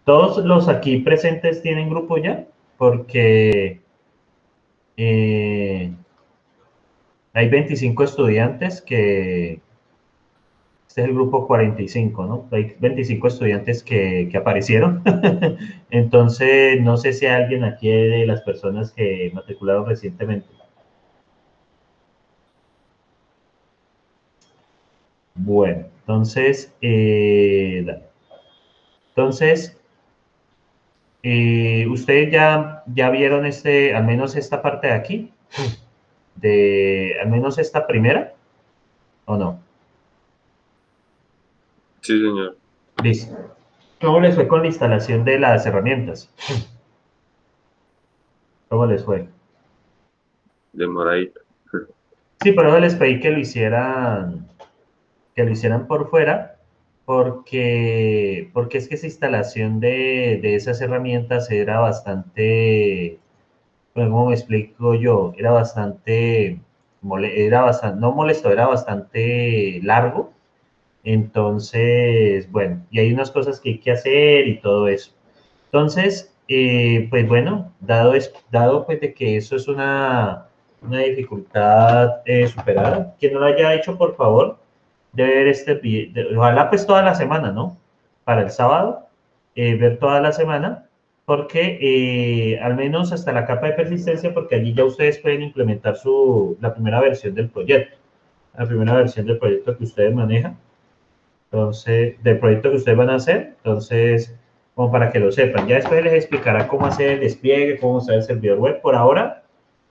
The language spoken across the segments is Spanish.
¿Todos los aquí presentes tienen grupo ya? Porque hay 25 estudiantes que... Este es el grupo 45, ¿no? Hay 25 estudiantes que aparecieron. Entonces, no sé si hay alguien aquí de las personas que matricularon recientemente. Bueno, entonces, ustedes ya vieron al menos esta parte de aquí, al menos esta primera, ¿o no? Sí, señor. Listo. ¿Cómo les fue con la instalación de las herramientas? ¿Cómo les fue? Demoradito. Sí, pero eso les pedí que lo hicieran por fuera, porque es que esa instalación de esas herramientas era bastante, bueno, ¿cómo me explico yo? Era bastante, no molesto, era bastante largo. Entonces, bueno, y hay unas cosas que hay que hacer y todo eso. Entonces, pues bueno, dado pues de que eso es una dificultad superada, quien no lo haya hecho, por favor, debe ver este video, ojalá pues toda la semana, ¿no? Para el sábado, ver toda la semana, porque al menos hasta la capa de persistencia, porque allí ya ustedes pueden implementar la primera versión del proyecto, la primera versión del proyecto que ustedes manejan, entonces, del proyecto que ustedes van a hacer, entonces, como para que lo sepan. Ya después les explicará cómo hacer el despliegue, cómo usar el servidor web. Por ahora,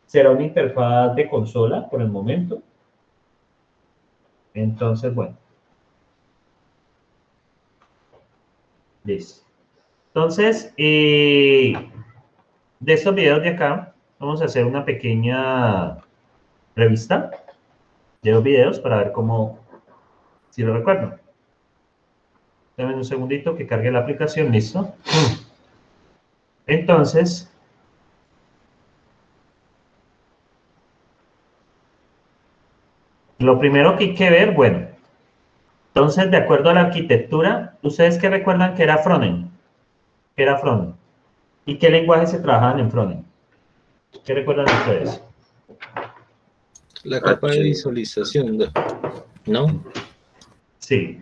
será una interfaz de consola por el momento. Entonces, bueno, listo. Entonces, de estos videos de acá, vamos a hacer una pequeña revista de los videos para ver cómo, si lo recuerdan. Dame un segundito que cargue la aplicación, listo. Entonces, lo primero que hay que ver, bueno, entonces, de acuerdo a la arquitectura, ¿ustedes qué recuerdan que era frontend? ¿Qué era frontend? ¿Y qué lenguajes se trabajaban en frontend? ¿Qué recuerdan ustedes? La capa de H. visualización, ¿no? Sí,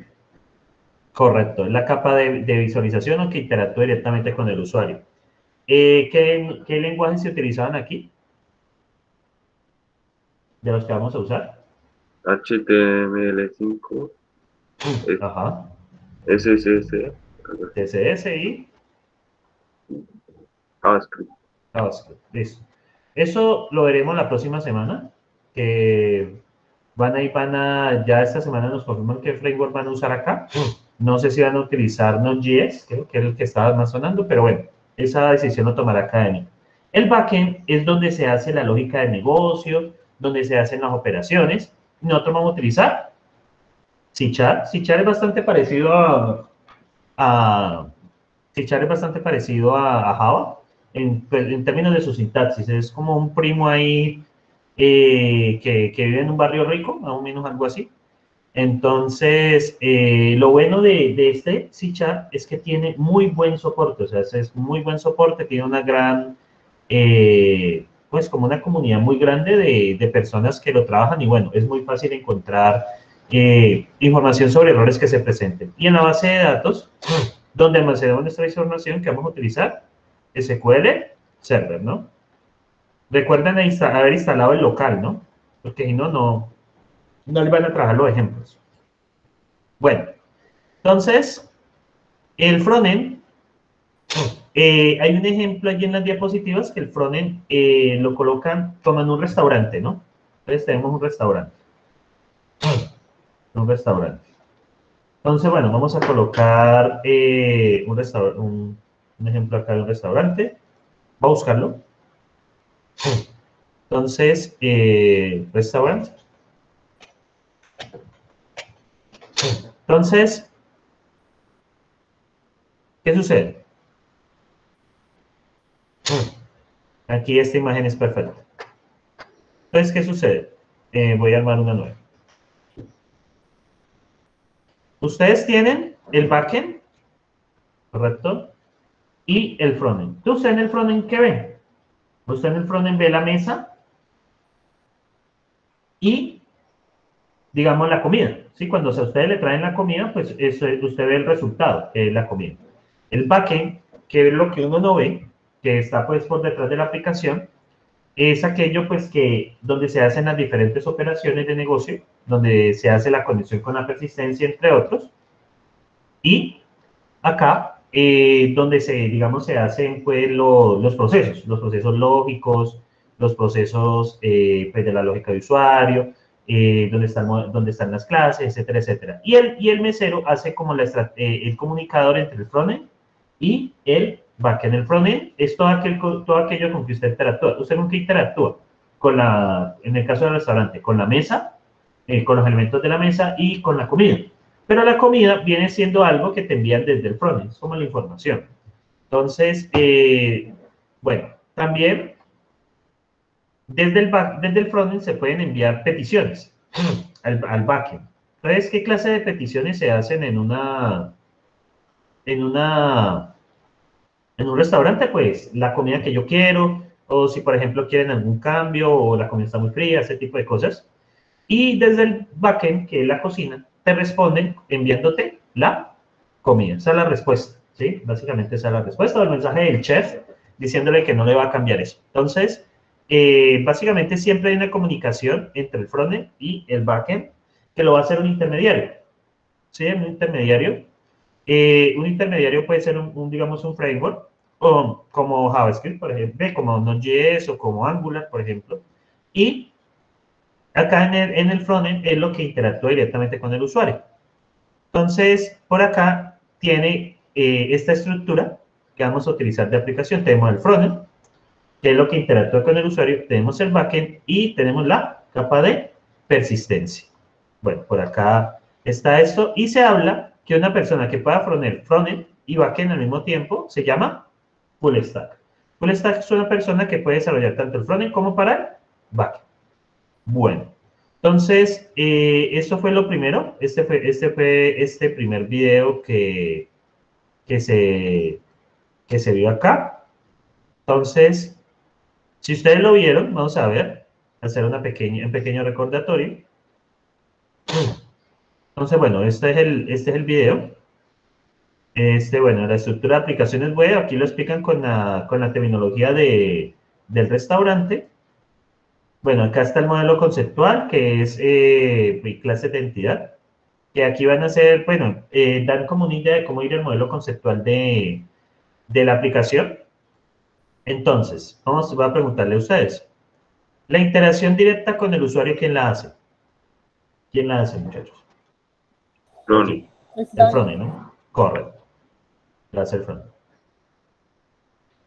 correcto. Es la capa de visualización o que interactúa directamente con el usuario. ¿Qué lenguajes se utilizaban aquí? De los que vamos a usar. HTML5, Ajá. SSS, CSS y JavaScript. JavaScript. Listo. Eso lo veremos la próxima semana. Que ya esta semana nos confirman qué framework van a usar acá. No sé si van a utilizar Node.js, creo que es el que estaba más sonando, pero bueno, esa decisión lo tomará Academy. El backend es donde se hace la lógica de negocio, donde se hacen las operaciones. Nosotros vamos a utilizar C#. C# es bastante parecido a C# es bastante parecido a Java pues, en términos de su sintaxis. Es como un primo ahí que vive en un barrio rico, más o menos algo así. Entonces, lo bueno de este C# es que tiene muy buen soporte, o sea, es muy buen soporte, tiene una gran, pues como una comunidad muy grande de personas que lo trabajan y bueno, es muy fácil encontrar información sobre errores que se presenten. Y en la base de datos, donde almacenamos nuestra información que vamos a utilizar, SQL Server, ¿no? Recuerden haber instalado el local, ¿no? Porque si no, no les van a trabajar los ejemplos. Bueno, entonces, el frontend, hay un ejemplo allí en las diapositivas que el frontend lo colocan como en un restaurante, ¿no? Entonces tenemos un restaurante. Un restaurante. Entonces, bueno, vamos a colocar un ejemplo acá de un restaurante. Va a buscarlo. Entonces, restaurante. Entonces, ¿qué sucede? Aquí esta imagen es perfecta. Entonces, ¿qué sucede? Voy a armar una nueva. Ustedes tienen el backend, ¿correcto? y el frontend. Entonces, usted en el frontend, ¿qué ve? Usted en el frontend ve la mesa y, digamos, la comida. ¿Sí? Cuando a ustedes le traen la comida, pues eso, usted ve el resultado, que es la comida. El backend, que es lo que uno no ve, que está pues por detrás de la aplicación, es aquello pues que donde se hacen las diferentes operaciones de negocio, donde se hace la conexión con la persistencia, entre otros, y acá donde se, digamos, se hacen pues los procesos lógicos, los procesos pues, de la lógica de usuario, donde están las clases, etcétera, etcétera. Y el mesero hace como el comunicador entre el frontend y el backend. El frontend es todo aquello con que usted interactúa. ¿Usted con qué interactúa? En el caso del restaurante, con la mesa, con los elementos de la mesa y con la comida. Pero la comida viene siendo algo que te envían desde el frontend, es como la información. Entonces, bueno, también desde el frontend se pueden enviar peticiones al backend. Entonces, ¿qué clase de peticiones se hacen en un restaurante? Pues la comida que yo quiero, o si por ejemplo quieren algún cambio, o la comida está muy fría, ese tipo de cosas. Y desde el backend, que es la cocina, te responden enviándote la comida. Esa es la respuesta, ¿sí? Básicamente esa es la respuesta, o el mensaje del chef diciéndole que no le va a cambiar eso. Entonces, básicamente siempre hay una comunicación entre el frontend y el backend, que lo va a hacer un intermediario, ¿sí? Un intermediario puede ser digamos, un framework, o como JavaScript, por ejemplo, como Node.js o como Angular, por ejemplo, y acá en el frontend es lo que interactúa directamente con el usuario. Entonces, por acá tiene esta estructura que vamos a utilizar de aplicación. Tenemos el frontend, que es lo que interactúa con el usuario. Tenemos el backend y tenemos la capa de persistencia. Bueno, por acá está esto. Y se habla que una persona que pueda frontend y backend al mismo tiempo se llama full stack. Full stack es una persona que puede desarrollar tanto el frontend como para el backend. Bueno, entonces, eso fue lo primero. Este fue este primer video que se vio acá. Entonces, si ustedes lo vieron, vamos a ver, hacer un pequeño recordatorio. Entonces, bueno, este es el video. Bueno, la estructura de aplicaciones web, aquí lo explican con la terminología del restaurante. Bueno, acá está el modelo conceptual, que es clase de entidad, que aquí van a ser, bueno, dan como una idea de cómo ir el modelo conceptual de la aplicación. Entonces, voy a preguntarle a ustedes, la interacción directa con el usuario, ¿quién la hace? ¿Quién la hace, muchachos? Ronnie. El frontend, ¿no? Correcto. La hace el frontend.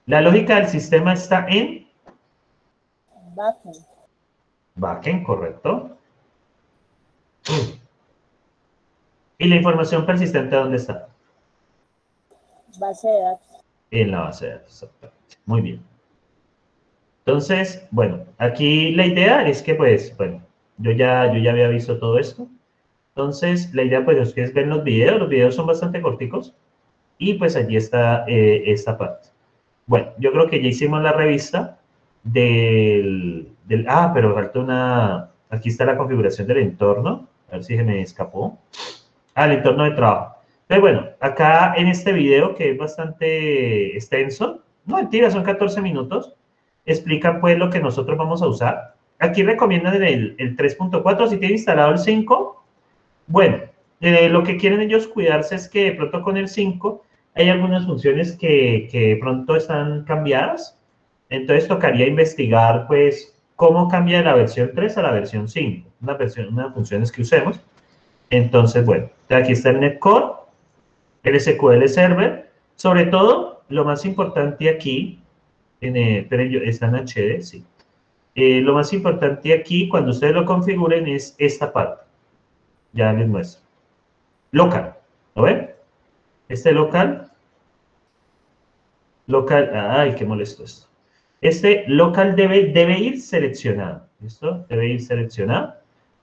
La lógica del sistema está en Backend. backend, correcto. ¿Y la información persistente dónde está? Base de datos. En la base de datos, exactamente. Muy bien. Entonces, bueno, aquí la idea es que, pues, bueno, yo ya había visto todo esto. Entonces, la idea, pues, es que ven los videos son bastante corticos, y pues allí está esta parte. Bueno, yo creo que ya hicimos la revista pero falta aquí está la configuración del entorno, a ver si se me escapó. El entorno de trabajo. Entonces, bueno, acá en este video, que es bastante extenso, no mentira, son 14 minutos, explica pues lo que nosotros vamos a usar. Aquí recomiendan el 3.4, si tiene instalado el 5, bueno, lo que quieren ellos cuidarse es que de pronto con el 5 hay algunas funciones que de pronto están cambiadas, entonces tocaría investigar pues cómo cambia de la versión 3 a la versión 5, unas funciones que usemos. Entonces, bueno, aquí está el Netcore, el SQL Server, sobre todo, lo más importante aquí, está en HD, sí. Lo más importante aquí, cuando ustedes lo configuren, es esta parte. Ya les muestro. Local, ¿lo ven? Este local, ay, qué molesto esto. Este local debe ir seleccionado, ¿listo? Debe ir seleccionado,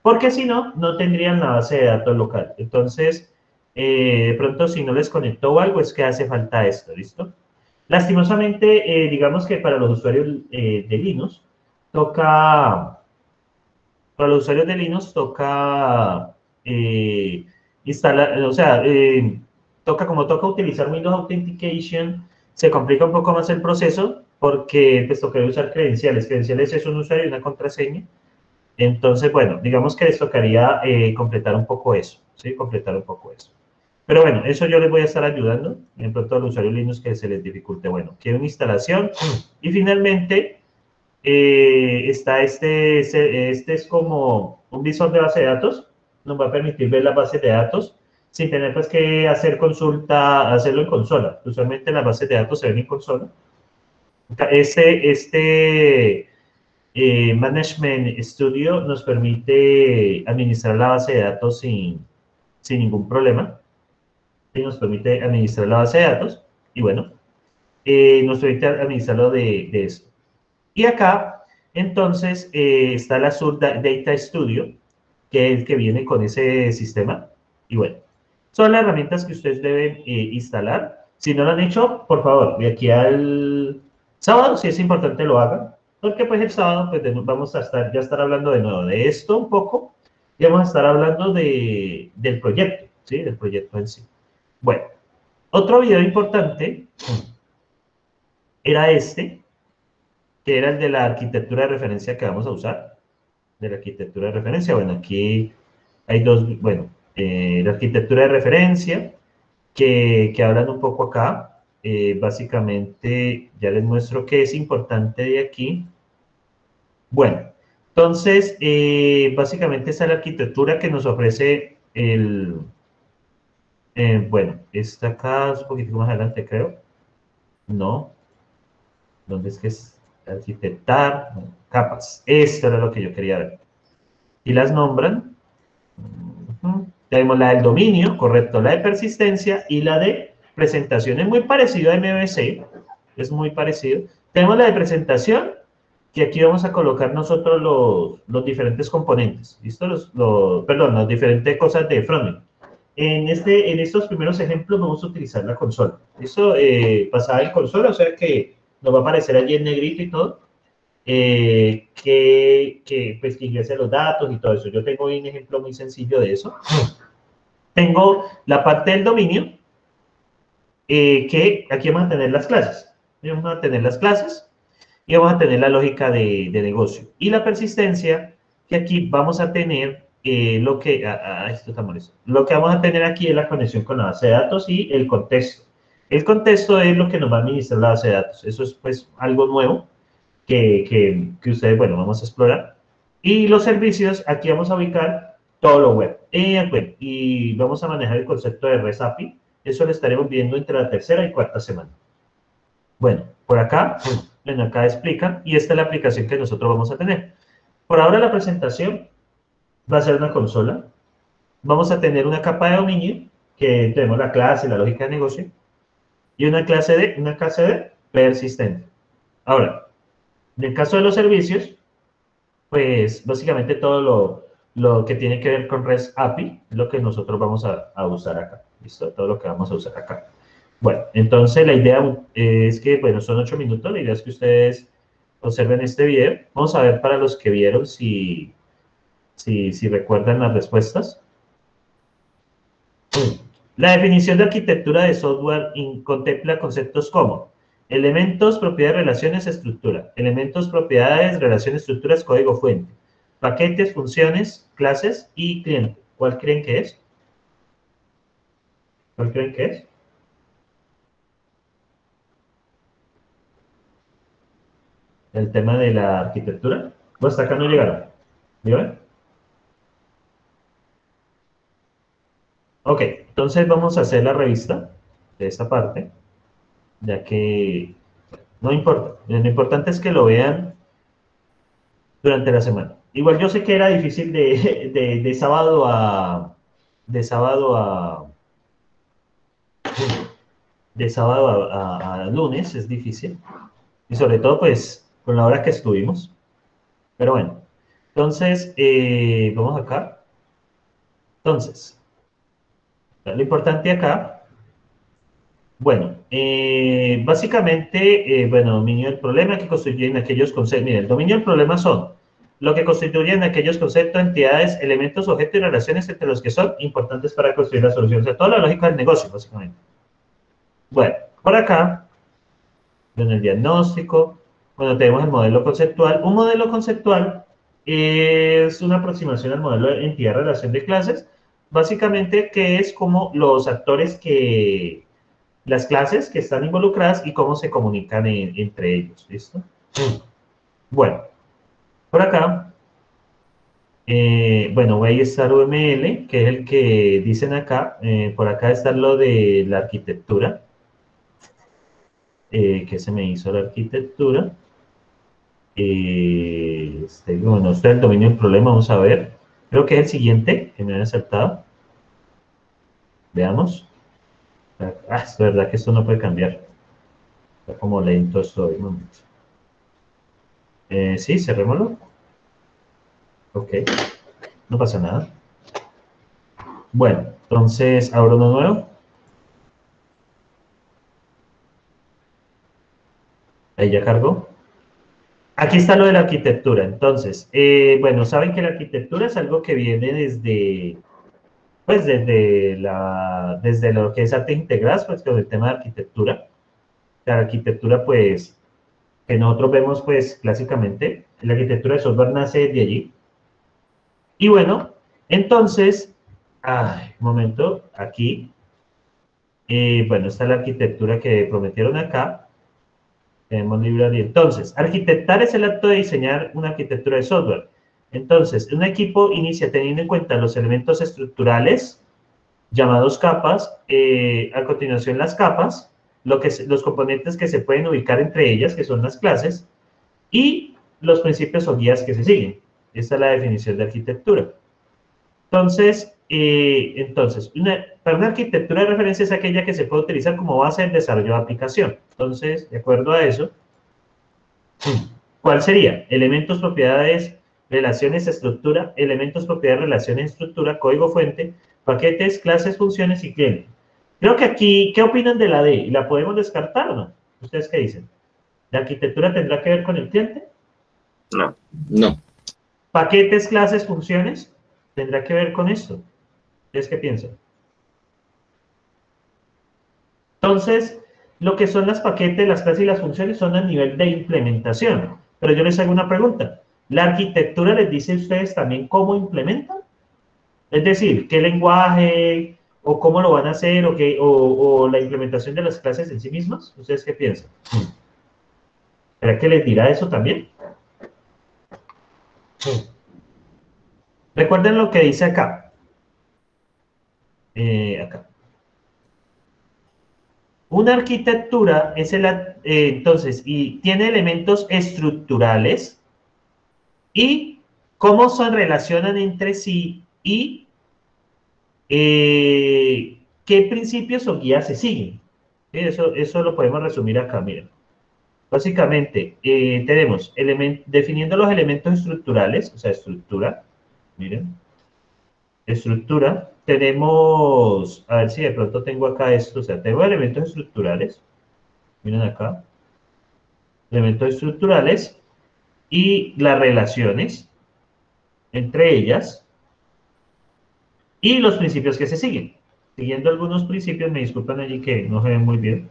porque si no, no tendrían la base de datos local. Entonces, de pronto, si no les conectó o algo, es que hace falta esto, ¿listo? Lastimosamente, digamos que para los usuarios de Linux, toca, para los usuarios de Linux toca instalar, o sea, como toca utilizar Windows Authentication, se complica un poco más el proceso porque pues toca usar credenciales. Credenciales es un usuario y una contraseña. Entonces, bueno, digamos que les tocaría completar un poco eso, ¿sí? Completar un poco eso. Pero bueno, eso yo les voy a estar ayudando. En pronto a los usuarios Linux que se les dificulte. Bueno, quiero una instalación. Y finalmente está este es como un visor de base de datos. Nos va a permitir ver las bases de datos sin tener pues que hacer consulta, hacerlo en consola. Usualmente las bases de datos se ven en consola. Este Management Studio nos permite administrar la base de datos sin ningún problema. Y nos permite administrar la base de datos y bueno, nos permite administrarlo de eso. Y acá, entonces, está el Azure Data Studio, que es el que viene con ese sistema. Y bueno, son las herramientas que ustedes deben instalar. Si no lo han hecho, por favor, de aquí al sábado, si es importante, lo hagan. Porque pues el sábado pues, vamos a estar hablando de nuevo de esto un poco. Y vamos a estar hablando del proyecto, ¿sí? Del proyecto en sí. Bueno, otro video importante era este, que era el de la arquitectura de referencia que vamos a usar. De la arquitectura de referencia, bueno, aquí hay dos, bueno, la arquitectura de referencia, que hablan un poco acá. Básicamente, ya les muestro qué es importante de aquí. Bueno, entonces, básicamente esa es la arquitectura que nos ofrece bueno, esta acá es un poquito más adelante, creo. No. ¿Dónde es que es? Arquitectar, bueno, capas. Esto era lo que yo quería ver. Y las nombran. Tenemos la del dominio, correcto, la de persistencia y la de presentación. Es muy parecido a MVC, es muy parecido. Tenemos la de presentación, que aquí vamos a colocar nosotros los diferentes componentes. ¿Listo? Perdón, las diferentes cosas de frontend. En estos primeros ejemplos vamos a utilizar la consola. ¿Listo? Basada en consola, o sea que nos va a aparecer allí en negrito y todo, pues, que ingrese los datos y todo eso. Yo tengo un ejemplo muy sencillo de eso. Tengo la parte del dominio, que aquí vamos a tener las clases. Vamos a tener las clases y vamos a tener la lógica de negocio. Y la persistencia, que aquí vamos a tener esto está molesto. Lo que vamos a tener aquí es la conexión con la base de datos y el contexto. El contexto es lo que nos va a administrar la base de datos. Eso es pues algo nuevo que ustedes, bueno, vamos a explorar. Y los servicios, aquí vamos a ubicar todo lo web. Y vamos a manejar el concepto de REST API. Eso lo estaremos viendo entre la tercera y cuarta semana. Bueno, por acá, bueno, acá explican, y esta es la aplicación que nosotros vamos a tener. Por ahora la presentación va a ser una consola. Vamos a tener una capa de dominio, que tenemos la clase, la lógica de negocio, y una clase de persistente. Ahora, en el caso de los servicios, pues básicamente todo lo que tiene que ver con REST API es lo que nosotros vamos a usar acá. ¿Listo? Todo lo que vamos a usar acá. Bueno, entonces la idea es que, bueno, son 8 minutos. La idea es que ustedes observen este video. Vamos a ver para los que vieron si recuerdan las respuestas. La definición de arquitectura de software contempla conceptos como elementos, propiedades, relaciones, estructura. Elementos, propiedades, relaciones, estructuras, código fuente. Paquetes, funciones, clases y cliente. ¿Cuál creen que es? ¿Cuál creen que es? El tema de la arquitectura. Pues hasta acá no llegaron. ¿Bien? Ok, entonces vamos a hacer la revista de esta parte, ya que no importa. Lo importante es que lo vean durante la semana. Igual yo sé que era difícil de sábado a lunes, es difícil. Y sobre todo, pues, con la hora que estuvimos. Pero bueno, entonces, vamos acá. Entonces, lo importante acá Bueno, básicamente, bueno, dominio del problema que constituyen aquellos conceptos. Mira, el dominio del problema son lo que constituyen aquellos conceptos, entidades, elementos, objetos y relaciones entre los que son importantes para construir la solución. O sea, toda la lógica del negocio, básicamente. Bueno, por acá, en el diagnóstico, bueno, tenemos el modelo conceptual. Un modelo conceptual es una aproximación al modelo de entidad-relación de clases, básicamente que es como los actores que las clases que están involucradas y cómo se comunican entre ellos, ¿listo? Bueno, por acá, bueno, voy a estar UML, que es el que dicen acá, por acá está lo de la arquitectura, que se me hizo la arquitectura, bueno, está el dominio del problema, vamos a ver, creo que es el siguiente que me han aceptado, veamos, es verdad que esto no puede cambiar, está como lento esto, un momento. Sí, cerrémoslo. Ok, no pasa nada. Bueno, entonces abro uno nuevo. Ahí ya cargó. Aquí está lo de la arquitectura. Entonces, bueno, saben que la arquitectura es algo que viene desde, pues desde lo que es artes integradas, pues con el tema de arquitectura. La arquitectura, pues, que nosotros vemos, pues, clásicamente, la arquitectura de software nace de allí. Y bueno, entonces, un momento, aquí, bueno, está la arquitectura que prometieron acá. Tenemos librería. Entonces, arquitectar es el acto de diseñar una arquitectura de software. Entonces, un equipo inicia teniendo en cuenta los elementos estructurales, llamados capas, a continuación las capas, los componentes que se pueden ubicar entre ellas, que son las clases, y los principios o guías que se siguen. Esta es la definición de arquitectura. Entonces, para una arquitectura de referencia es aquella que se puede utilizar como base del desarrollo de aplicación. Entonces, de acuerdo a eso, ¿cuál sería? Elementos, propiedades, relaciones, estructura, elementos, propiedades, relaciones, estructura, código fuente, paquetes, clases, funciones y cliente. Creo que aquí, ¿qué opinan de la D? ¿La podemos descartar o no? ¿Ustedes qué dicen? ¿La arquitectura tendrá que ver con el cliente? No. No. Paquetes, clases, funciones, tendrá que ver con esto. ¿Ustedes qué piensan? Entonces, lo que son las paquetes, las clases y las funciones son a nivel de implementación. Pero yo les hago una pregunta. ¿La arquitectura les dice a ustedes también cómo implementan? Es decir, qué lenguaje o cómo lo van a hacer o la implementación de las clases en sí mismas. ¿Ustedes qué piensan? ¿Será que les dirá eso también? Recuerden lo que dice acá. Acá. Una arquitectura es entonces, y tiene elementos estructurales y cómo se relacionan entre sí y qué principios o guías se siguen. Eso lo podemos resumir acá, miren. Básicamente, tenemos definiendo los elementos estructurales, o sea, estructura, miren, estructura, tenemos, a ver si de pronto tengo acá esto, o sea, tengo elementos estructurales, miren acá, elementos estructurales y las relaciones entre ellas y los principios que se siguen. Siguiendo algunos principios, me disculpan allí que no se ven muy bien,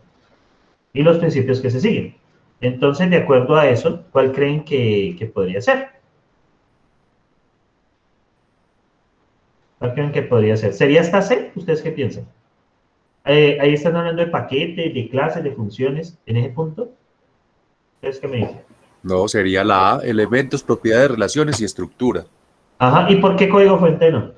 y los principios que se siguen. Entonces, de acuerdo a eso, ¿cuál creen que podría ser? ¿Cuál creen que podría ser? ¿Sería esta C? ¿Ustedes qué piensan? Ahí están hablando de paquetes, de clases, de funciones, en ese punto. ¿Ustedes qué me dicen? No, sería la A, elementos, propiedades, relaciones y estructura. Ajá, ¿y por qué código fuente no?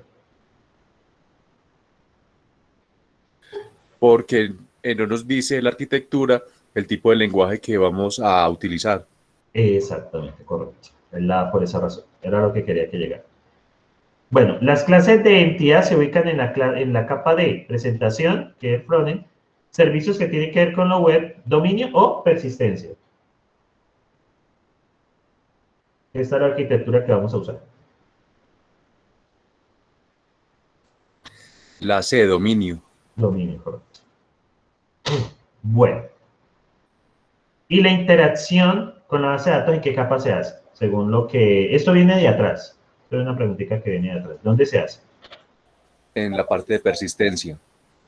Porque no nos dice la arquitectura el tipo de lenguaje que vamos a utilizar. Exactamente, correcto. Por esa razón. Era lo que quería que llegara. Bueno, las clases de entidad se ubican en la capa de presentación, que es frontend, servicios que tienen que ver con la web, dominio o persistencia. Esta es la arquitectura que vamos a usar. La C, dominio. Dominio, correcto. Bueno, y la interacción con la base de datos, ¿en qué capa se hace? Según lo que... Esto viene de atrás. Esto es una preguntita que viene de atrás. ¿Dónde se hace? En la parte de persistencia.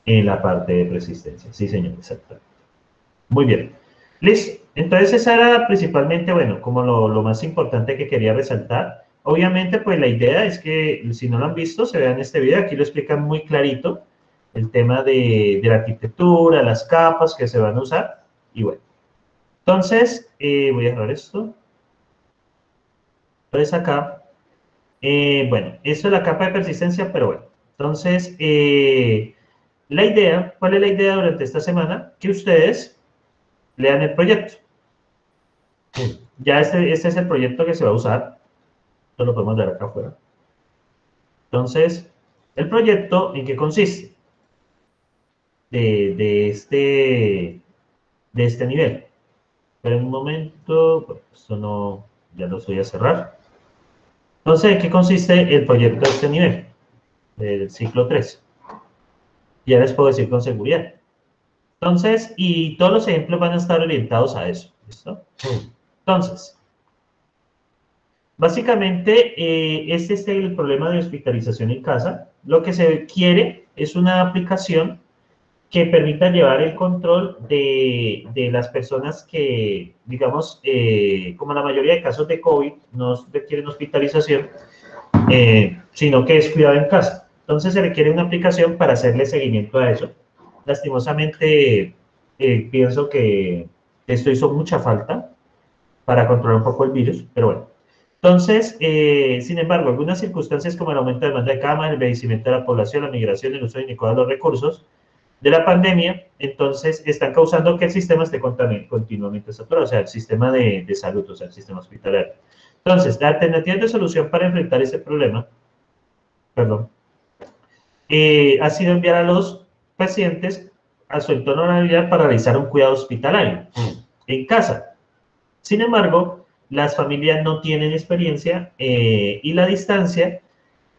En la parte de persistencia. Sí, señor, exactamente. Muy bien. Listo. Entonces, esa era principalmente, bueno, como lo más importante que quería resaltar. Obviamente, pues la idea es que, si no lo han visto, se vean este video. Aquí lo explican muy clarito el tema de la arquitectura, las capas que se van a usar. Y bueno. Entonces, voy a cerrar esto. Entonces, acá, bueno, esto es la capa de persistencia, pero bueno. Entonces, la idea, ¿cuál es la idea durante esta semana? Que ustedes lean el proyecto. Ya este es el proyecto que se va a usar. Esto lo podemos ver acá afuera. Entonces, ¿el proyecto en qué consiste? De este nivel. Pero en un momento, bueno, esto no, ya lo voy a cerrar. Entonces, ¿en qué consiste el proyecto de este nivel? Del ciclo 3. Ya les puedo decir con seguridad. Entonces, y todos los ejemplos van a estar orientados a eso. ¿Listo? Entonces, básicamente, este es el problema de hospitalización en casa. Lo que se quiere es una aplicación que permita llevar el control de las personas que, digamos, como la mayoría de casos de COVID, no requieren hospitalización, sino que es cuidado en casa. Entonces se requiere una aplicación para hacerle seguimiento a eso. Lastimosamente, pienso que esto hizo mucha falta para controlar un poco el virus, pero bueno. Entonces, sin embargo, algunas circunstancias como el aumento de demanda de camas, el envejecimiento de la población, la migración, el uso inadecuado de los recursos de la pandemia, entonces están causando que el sistema esté continuamente saturado, o sea, el sistema de salud, o sea, el sistema hospitalario. Entonces, la alternativa de solución para enfrentar este problema, perdón, ha sido enviar a los pacientes a su entorno familiar para realizar un cuidado hospitalario en casa. Sin embargo, las familias no tienen experiencia y la distancia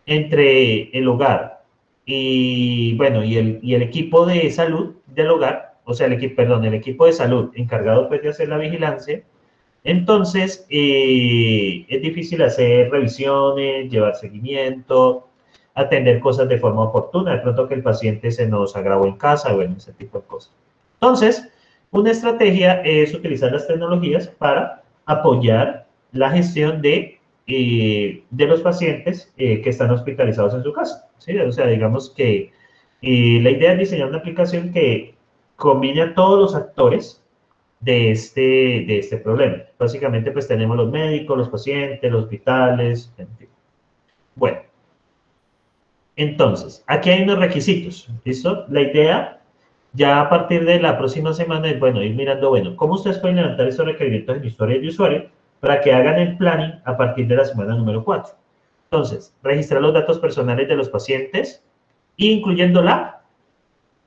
entre el hogar y, bueno, y el equipo de salud del hogar, o sea, el equipo de salud encargado pues, de hacer la vigilancia, entonces es difícil hacer revisiones, llevar seguimiento, atender cosas de forma oportuna, de pronto que el paciente se nos agravó en casa, bueno, ese tipo de cosas. Entonces, una estrategia es utilizar las tecnologías para apoyar la gestión de los pacientes que están hospitalizados en su casa. ¿Sí? O sea, digamos que la idea es diseñar una aplicación que combine a todos los actores de este problema. Básicamente, pues tenemos los médicos, los pacientes, los hospitales, en fin. Bueno, entonces, aquí hay unos requisitos, ¿listo? La idea, ya a partir de la próxima semana, es, bueno, ir mirando, bueno, cómo ustedes pueden levantar esos requerimientos en historia de usuario para que hagan el planning a partir de la semana número 4. Entonces, registrar los datos personales de los pacientes, incluyendo la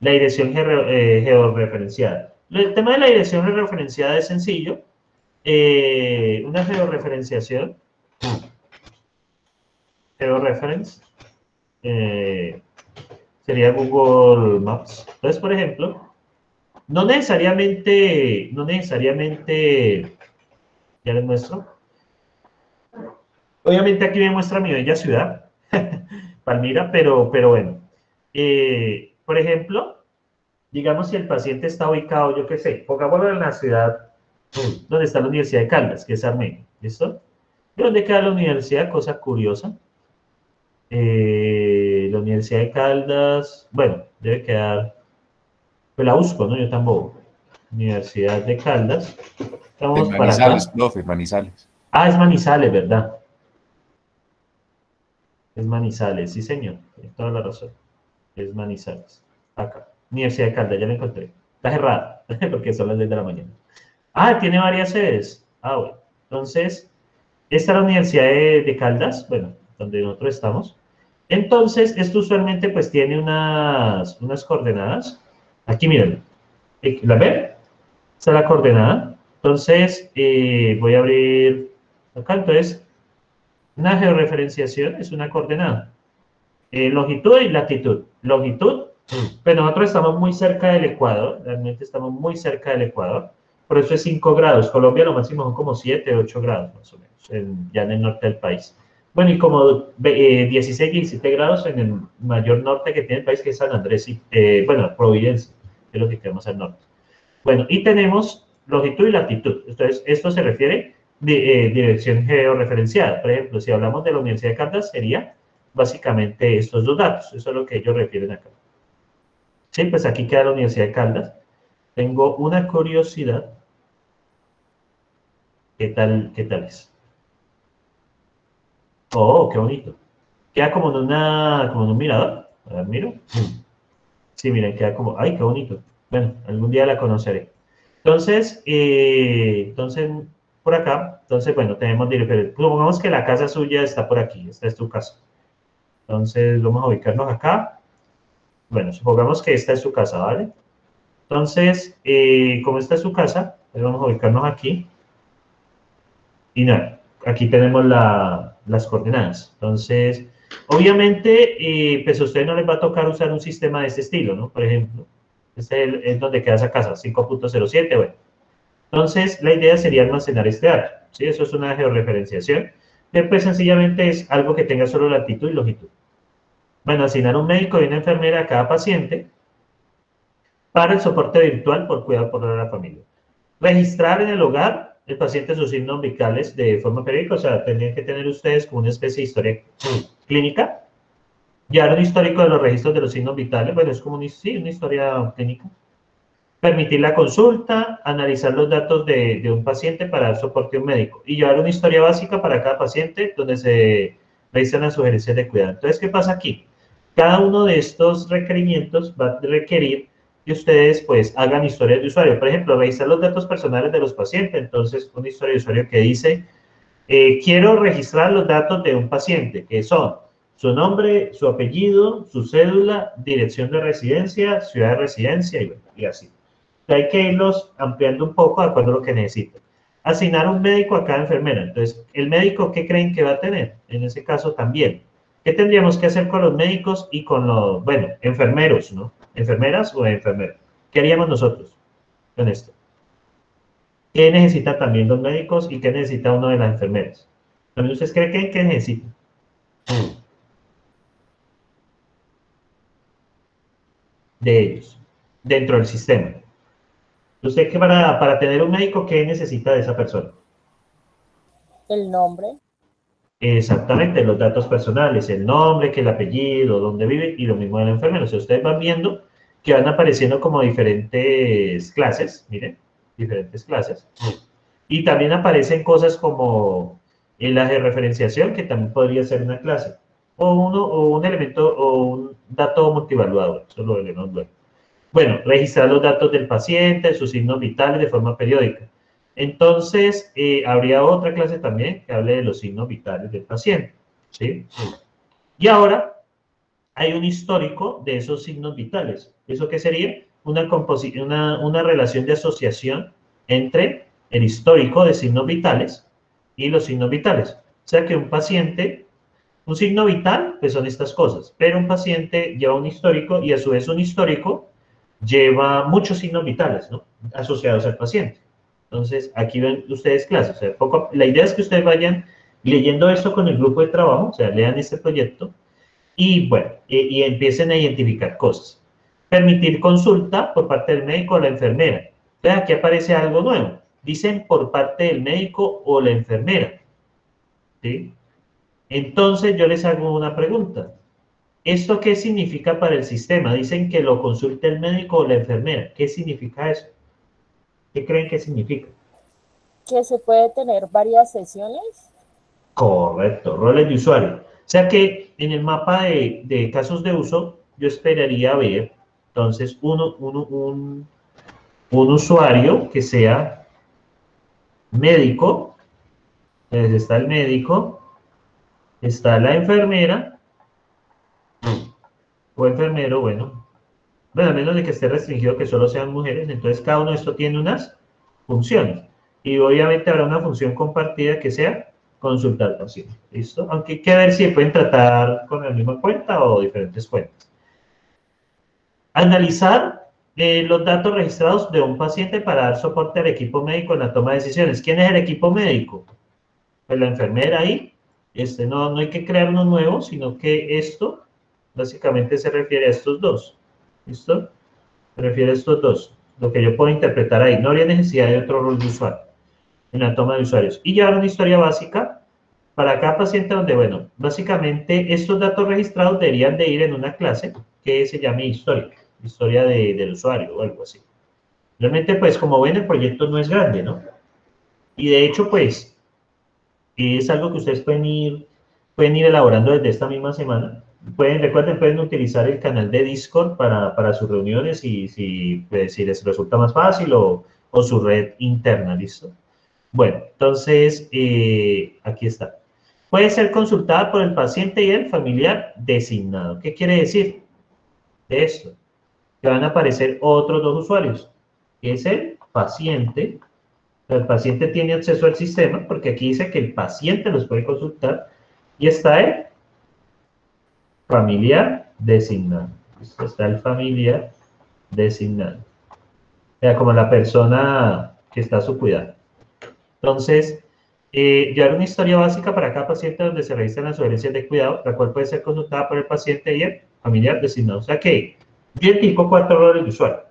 dirección georreferenciada. El tema de la dirección georreferenciada es sencillo. Una georreferenciación, georreference, sería Google Maps. Entonces, por ejemplo, no necesariamente, ya les muestro. Obviamente aquí me muestra mi bella ciudad, Palmira, pero bueno. Por ejemplo, digamos si el paciente está ubicado, yo qué sé, pongámoslo en la ciudad donde está la Universidad de Caldas, que es Armenia, ¿listo? ¿De dónde queda la universidad? Cosa curiosa. La Universidad de Caldas, bueno, debe quedar, pues la busco, ¿no? Yo tampoco. Universidad de Caldas. Estamos En para acá. Manizales, profe, Manizales. Ah, es Manizales, ¿verdad? Es Manizales, sí, señor. Tienes toda la razón. Es Manizales. Acá. Universidad de Caldas, ya la encontré. Está cerrada, porque son las 10 de la mañana. Ah, tiene varias sedes. Ah, bueno. Entonces, esta es la Universidad de Caldas, bueno, donde nosotros estamos. Entonces, esto usualmente pues tiene unas coordenadas. Aquí, miren. ¿La ven? Esta es la coordenada. Entonces, voy a abrir acá. Entonces, una georreferenciación es una coordenada. Longitud y latitud. Longitud, Pues nosotros estamos muy cerca del Ecuador, realmente estamos muy cerca del Ecuador, por eso es 5 grados. Colombia lo máximo son como 7, 8 grados más o menos, ya en el norte del país. Bueno, y como 16, 17 grados en el mayor norte que tiene el país, que es San Andrés, bueno, Providencia, que es lo que quedamos al norte. Bueno, y tenemos longitud y latitud. Entonces, esto se refiere a dirección georreferenciada. Por ejemplo, si hablamos de la Universidad de Caldas, sería básicamente estos dos datos. Eso es lo que ellos refieren acá. Sí, pues aquí queda la Universidad de Caldas. Tengo una curiosidad. ¿Qué tal es? Oh, qué bonito. Queda como en un mirador. A ver, miro. Sí, miren, queda como, ay, qué bonito. Bueno, algún día la conoceré. Entonces, por acá, entonces, bueno, tenemos diferentes. Supongamos que la casa suya está por aquí, esta es tu casa. Entonces, vamos a ubicarnos acá. Bueno, supongamos que esta es su casa, ¿vale? Entonces, como esta es su casa, pues vamos a ubicarnos aquí. Y nada, aquí tenemos las coordenadas. Entonces, obviamente, pues a ustedes no les va a tocar usar un sistema de este estilo, ¿no? Por ejemplo, este es donde queda esa casa, 5.07, bueno. Entonces, la idea sería almacenar este dato, ¿sí? Eso es una georreferenciación. Después, sencillamente, es algo que tenga solo latitud y longitud. Bueno, asignar un médico y una enfermera a cada paciente para el soporte virtual por cuidado por la familia. Registrar en el hogar el paciente sus signos vitales de forma periódica, o sea, tendrían que tener ustedes como una especie de historia clínica, llevar un histórico de los registros de los signos vitales, bueno, es como una historia clínica. Permitir la consulta, analizar los datos de un paciente para dar soporte a un médico y llevar una historia básica para cada paciente donde se registran las sugerencias de cuidado. Entonces, ¿qué pasa aquí? Cada uno de estos requerimientos va a requerir que ustedes pues hagan historias de usuario. Por ejemplo, registrar los datos personales de los pacientes. Entonces, una historia de usuario que dice, quiero registrar los datos de un paciente, que son su nombre, su apellido, su cédula, dirección de residencia, ciudad de residencia y así. Hay que irlos ampliando un poco de acuerdo a lo que necesiten. Asignar un médico a cada enfermera. Entonces, ¿el médico qué creen que va a tener? En ese caso también. ¿Qué tendríamos que hacer con los médicos y con los, bueno, enfermeros, ¿no? ¿Enfermeras o enfermeros? ¿Qué haríamos nosotros con esto? ¿Qué necesitan también los médicos y qué necesita uno de las enfermeras? ¿También ustedes creen que necesitan? De ellos, dentro del sistema. ¿Usted que para tener un médico, qué necesita de esa persona? El nombre. Exactamente, los datos personales, el nombre, que el apellido, dónde vive y lo mismo del enfermero. O sea, ustedes van viendo que van apareciendo como diferentes clases, miren, diferentes clases. Y también aparecen cosas como la georreferenciación, que también podría ser una clase, o un elemento o un dato multivaluador, eso lo veremos luego. Bueno, registrar los datos del paciente, sus signos vitales de forma periódica. Entonces, habría otra clase también que hable de los signos vitales del paciente, ¿sí? Y ahora hay un histórico de esos signos vitales. ¿Eso qué sería? Una relación de asociación entre el histórico de signos vitales y los signos vitales. O sea que un paciente, un signo vital, pues son estas cosas, pero un paciente lleva un histórico y a su vez un histórico lleva muchos signos vitales, ¿no? Asociados al paciente. Entonces, aquí ven ustedes clases. O sea, la idea es que ustedes vayan leyendo esto con el grupo de trabajo, o sea, lean este proyecto y, bueno, y empiecen a identificar cosas. Permitir consulta por parte del médico o la enfermera. Entonces, aquí aparece algo nuevo. Dicen por parte del médico o la enfermera. ¿Sí? Entonces, yo les hago una pregunta. ¿Esto qué significa para el sistema? Dicen que lo consulte el médico o la enfermera. ¿Qué significa eso? ¿Qué creen que significa? Que se puede tener varias sesiones. Correcto, roles de usuario. O sea que en el mapa de casos de uso, yo esperaría ver, entonces, un usuario que sea médico. Entonces está el médico, está la enfermera, o enfermero, bueno, a menos de que esté restringido que solo sean mujeres, entonces cada uno de estos tiene unas funciones. Y obviamente habrá una función compartida que sea consultar al paciente. ¿Listo? Aunque hay que ver si pueden tratar con la misma cuenta o diferentes cuentas. Analizar los datos registrados de un paciente para dar soporte al equipo médico en la toma de decisiones. ¿Quién es el equipo médico? Pues la enfermera ahí. No hay que crear uno nuevo, sino que esto básicamente se refiere a estos dos. ¿Listo? Se refiere a estos dos. Lo que yo puedo interpretar ahí. No habría necesidad de otro rol de usuario en la toma de usuarios. Y llevar una historia básica para cada paciente donde, bueno, básicamente estos datos registrados deberían de ir en una clase que se llame historia del usuario o algo así. Realmente, pues, como ven, el proyecto no es grande, ¿no? Y de hecho, pues, es algo que ustedes pueden ir elaborando desde esta misma semana. Recuerden, pueden utilizar el canal de Discord para sus reuniones y pues, si les resulta más fácil o su red interna, ¿listo? Bueno, entonces, aquí está. Puede ser consultada por el paciente y el familiar designado. ¿Qué quiere decir de esto? Que van a aparecer otros dos usuarios. Es el paciente. El paciente tiene acceso al sistema porque aquí dice que el paciente los puede consultar. Y está el familiar designado. Está el familiar designado. O sea, como la persona que está a su cuidado. Entonces, llevar una historia básica para cada paciente donde se registran las sugerencias de cuidado, la cual puede ser consultada por el paciente y el familiar designado. O sea que yo identifico 4 roles de usuario.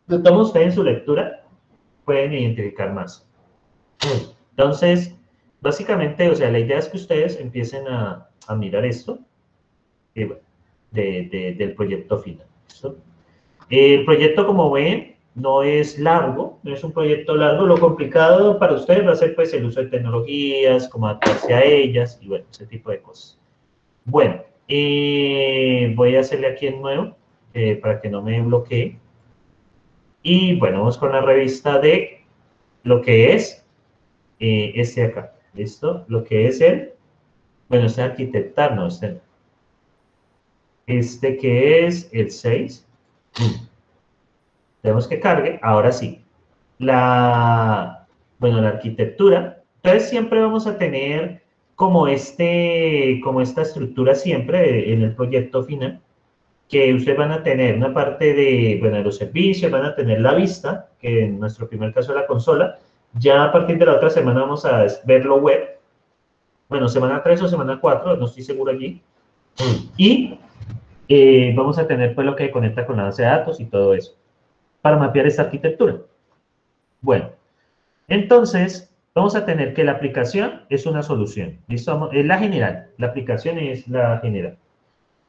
Lo toman ustedes en su lectura, pueden identificar más. Entonces, básicamente, o sea, la idea es que ustedes empiecen a mirar esto bueno, del proyecto final. ¿Listo? El proyecto, como ven, no es largo, no es un proyecto largo. Lo complicado para ustedes va a ser pues el uso de tecnologías, cómo adaptarse a ellas y bueno, ese tipo de cosas. Bueno, voy a hacerle aquí en nuevo para que no me bloquee. Y bueno, vamos con la revista de lo que es este acá. ¿Listo? Lo que es bueno, este arquitectar, no, este que es el 6. Tenemos que cargue, ahora sí. La arquitectura. Entonces siempre vamos a tener como esta estructura siempre en el proyecto final, que ustedes van a tener una parte de los servicios, van a tener la vista, que en nuestro primer caso es la consola. Ya a partir de la otra semana vamos a ver lo web. Bueno, semana 3 o semana 4, no estoy seguro allí. Y vamos a tener pues lo que conecta con la base de datos y todo eso, para mapear esta arquitectura. Bueno, entonces vamos a tener que la aplicación es una solución. ¿Listo? Es la general, la aplicación es la general.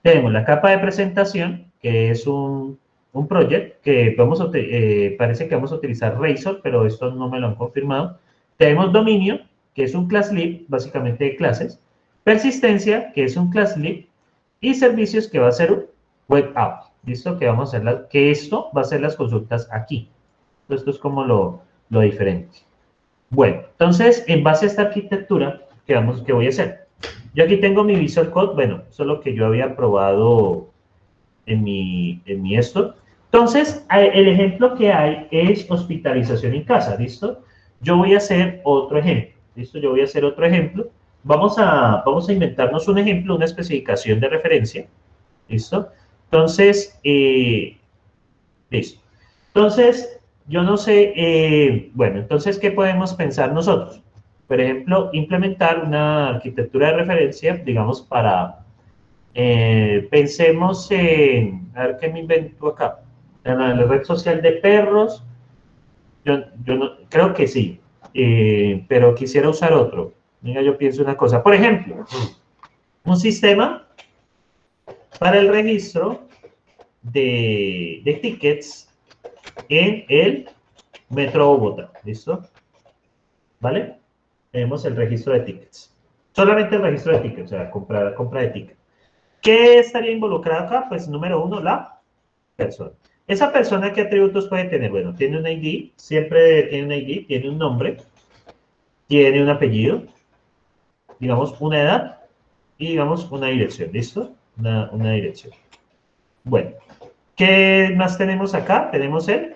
Tenemos la capa de presentación, que es un project que parece que vamos a utilizar Razor, pero esto no me lo han confirmado. Tenemos dominio, que es un class lib, básicamente de clases. Persistencia, que es un class lib. Y servicios, que va a ser un web app. ¿Listo? Que vamos a hacer que esto va a ser las consultas aquí. Esto es como lo diferente. Bueno, entonces, en base a esta arquitectura, ¿qué voy a hacer? Yo aquí tengo mi Visual Code, bueno, eso es lo que yo había probado en mi esto. Entonces, el ejemplo que hay es hospitalización en casa, ¿listo? Yo voy a hacer otro ejemplo, ¿listo? Yo voy a hacer otro ejemplo. Vamos a inventarnos un ejemplo, una especificación de referencia, ¿listo? Entonces, listo. Entonces, yo no sé, bueno, entonces, ¿qué podemos pensar nosotros? Por ejemplo, implementar una arquitectura de referencia, digamos, para, pensemos en, a ver qué me invento acá, en la red social de perros, yo no, creo que sí, pero quisiera usar otro. Mira, yo pienso una cosa, por ejemplo, un sistema para el registro de tickets en el Metro Bogotá, ¿listo? ¿Vale? Tenemos el registro de tickets. Solamente el registro de tickets, o sea, compra de tickets. ¿Qué estaría involucrado acá? Pues, número 1, la persona. ¿Esa persona qué atributos puede tener? Bueno, tiene un ID, siempre tiene un ID, tiene un nombre, tiene un apellido, digamos, una edad y, digamos, una dirección, ¿listo? Una dirección. Bueno, ¿qué más tenemos acá? Tenemos el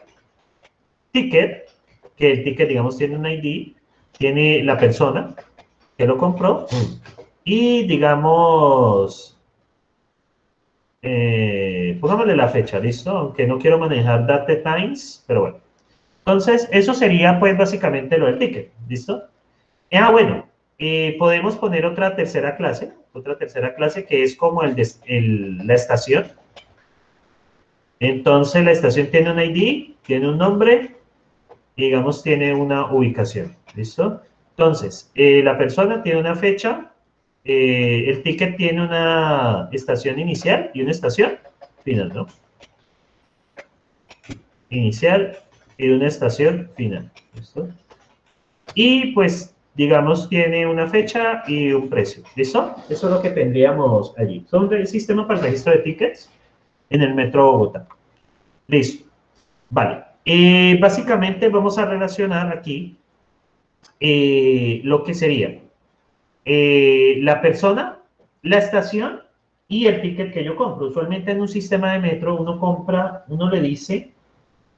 ticket, que el ticket, digamos, tiene un ID, tiene la persona que lo compró y, digamos, Pongámosle la fecha, ¿listo? Aunque no quiero manejar date times, pero bueno. Entonces, eso sería pues básicamente lo del ticket, ¿listo? Bueno, podemos poner otra tercera clase que es como la estación. Entonces, la estación tiene un ID, tiene un nombre, y digamos, tiene una ubicación, ¿listo? Entonces, la persona tiene una fecha, el ticket tiene una estación inicial y una estación final, ¿no? Inicial y una estación final, ¿listo? Y pues, digamos, tiene una fecha y un precio, ¿listo? Eso es lo que tendríamos allí. Son el sistema para el registro de tickets en el Metro Bogotá. Listo. Vale. Básicamente vamos a relacionar aquí lo que sería la persona, la estación y el ticket que yo compro. Usualmente en un sistema de metro uno compra, uno le dice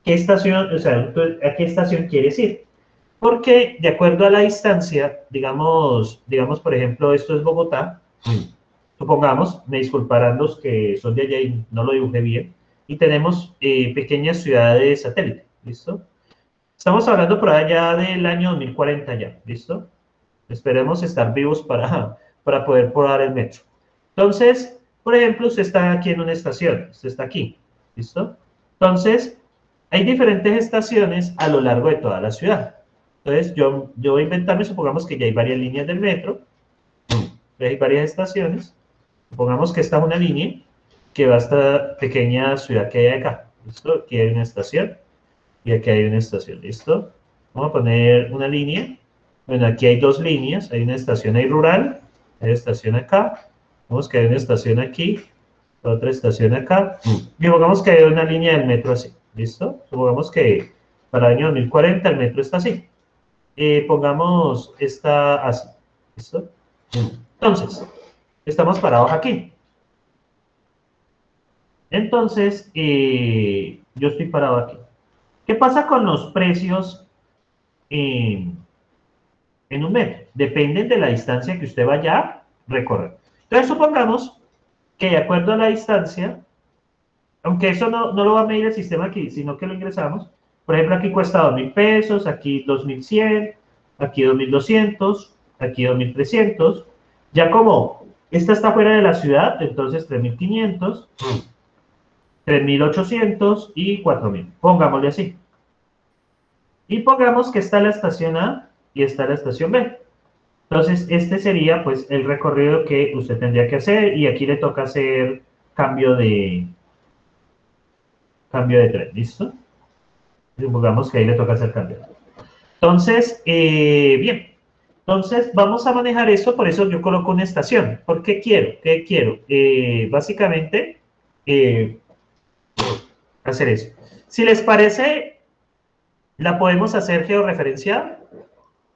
qué estación, o sea, a qué estación quieres ir. Porque de acuerdo a la distancia, digamos, por ejemplo, esto es Bogotá, supongamos, me disculparán los que son de allá y no lo dibujé bien, y tenemos pequeñas ciudades satélite, ¿listo? Estamos hablando por allá del año 2040 ya, ¿listo? Esperemos estar vivos para poder probar el metro. Entonces, por ejemplo, usted está aquí en una estación, usted está aquí, ¿listo? Entonces, hay diferentes estaciones a lo largo de toda la ciudad. Entonces, yo voy a inventarme, supongamos que ya hay varias líneas del metro, hay varias estaciones, supongamos que esta es una línea que va a esta pequeña ciudad que hay acá, ¿listo? Aquí hay una estación y aquí hay una estación, ¿listo? Vamos a poner una línea. Bueno, aquí hay dos líneas, hay una estación ahí rural, hay una estación acá, vamos que hay una estación aquí, otra estación acá, y supongamos que hay una línea del metro así, ¿listo? Supongamos que para el año 2040 el metro está así. Pongamos esta así, ¿listo? Entonces, estamos parados aquí. Entonces, yo estoy parado aquí. ¿Qué pasa con los precios en un metro? Dependen de la distancia que usted vaya a recorrer. Entonces, supongamos que de acuerdo a la distancia, aunque eso no lo va a medir el sistema aquí, sino que lo ingresamos, por ejemplo, aquí cuesta 2.000 pesos, aquí 2.100, aquí 2.200, aquí 2.300. Ya como esta está fuera de la ciudad, entonces 3.500, 3.800 y 4.000. Pongámosle así. Y pongamos que está la estación A y está la estación B. Entonces, este sería pues el recorrido que usted tendría que hacer y aquí le toca hacer cambio de tren, ¿listo? Supongamos que ahí le toca hacer cambio. Entonces, bien. Entonces, vamos a manejar eso, por eso yo coloco una estación. ¿Por qué quiero? ¿Qué quiero? Básicamente, hacer eso. Si les parece, la podemos hacer georreferenciada.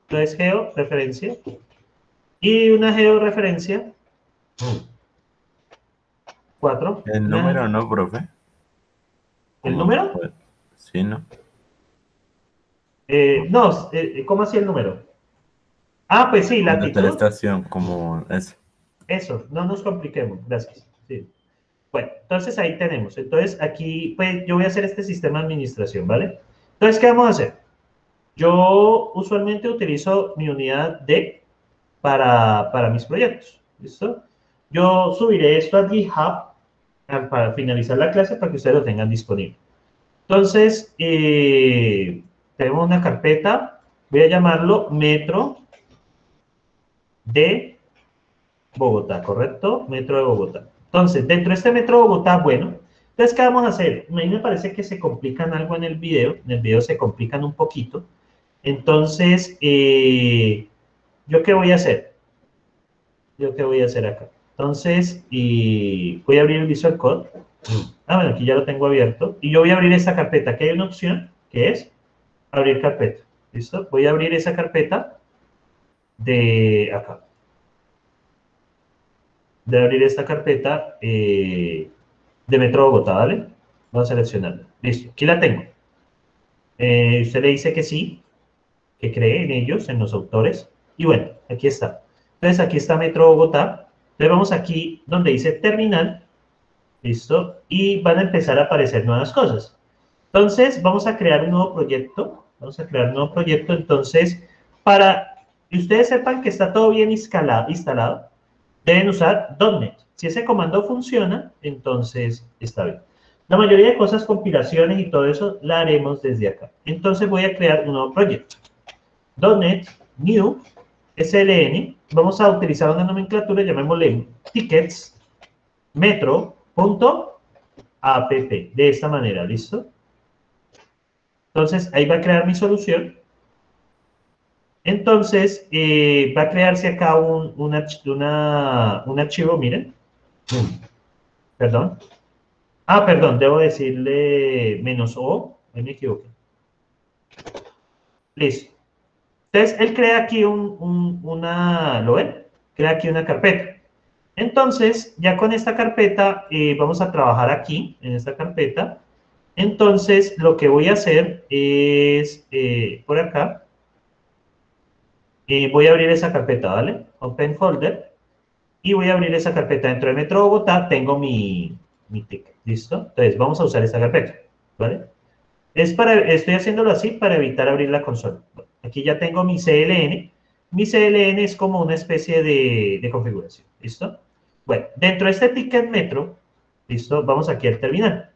Entonces, georreferencia. Y una georreferencia. 4. El número no, profe. ¿El número? Sí, ¿no? No, ¿cómo así el número? Ah, pues sí, ¿Dónde está la latitud. estación? Como eso. Eso, no nos compliquemos, gracias. Sí. Bueno, entonces ahí tenemos. Entonces aquí, pues yo voy a hacer este sistema de administración, ¿vale? Entonces, ¿qué vamos a hacer? Yo usualmente utilizo mi unidad D para mis proyectos, ¿listo? Yo subiré esto a GitHub para finalizar la clase para que ustedes lo tengan disponible. Entonces, tenemos una carpeta, voy a llamarlo Metro de Bogotá, ¿correcto? Metro de Bogotá. Entonces, dentro de este Metro de Bogotá, bueno, entonces, ¿qué vamos a hacer? A mí me parece que se complican algo en el video se complican un poquito. Entonces, ¿yo qué voy a hacer? ¿Yo qué voy a hacer acá? Entonces, voy a abrir el Visual Code. Bueno, aquí ya lo tengo abierto. Y yo voy a abrir esta carpeta. Aquí hay una opción que es abrir carpeta. ¿Listo? Voy a abrir esa carpeta de acá. De abrir esta carpeta de Metro Bogotá, ¿vale? Vamos a seleccionarla. Listo, aquí la tengo. Usted le dice que sí, que cree en ellos, en los autores. Y bueno, aquí está. Entonces, aquí está Metro Bogotá. Entonces, vamos aquí donde dice terminal. ¿Listo? Y van a empezar a aparecer nuevas cosas. Entonces, vamos a crear un nuevo proyecto. Vamos a crear un nuevo proyecto. Entonces, para que ustedes sepan que está todo bien instalado, deben usar .NET. Si ese comando funciona, entonces está bien. La mayoría de cosas, compilaciones y todo eso, la haremos desde acá. Entonces voy a crear un nuevo proyecto. .NET New SLN. Vamos a utilizar una nomenclatura, llamémosle tickets metro.app. De esta manera, ¿listo? Entonces, ahí va a crear mi solución. Entonces, va a crearse acá un archivo, miren. Perdón. Ah, perdón, debo decirle -o. Ahí me equivoqué. Listo. Entonces, él crea aquí ¿lo ven? Crea aquí una carpeta. Entonces, ya con esta carpeta, vamos a trabajar aquí, en esta carpeta. Entonces, lo que voy a hacer es, por acá, voy a abrir esa carpeta, ¿vale? Open Folder. Y voy a abrir esa carpeta. Dentro de Metro Bogotá tengo mi ticket, ¿listo? Entonces, vamos a usar esta carpeta, ¿vale? Estoy haciéndolo así para evitar abrir la consola. Bueno, aquí ya tengo mi CLN. Mi CLN es como una especie de configuración, ¿listo? Bueno, dentro de este ticket Metro, ¿listo? Vamos aquí al terminal.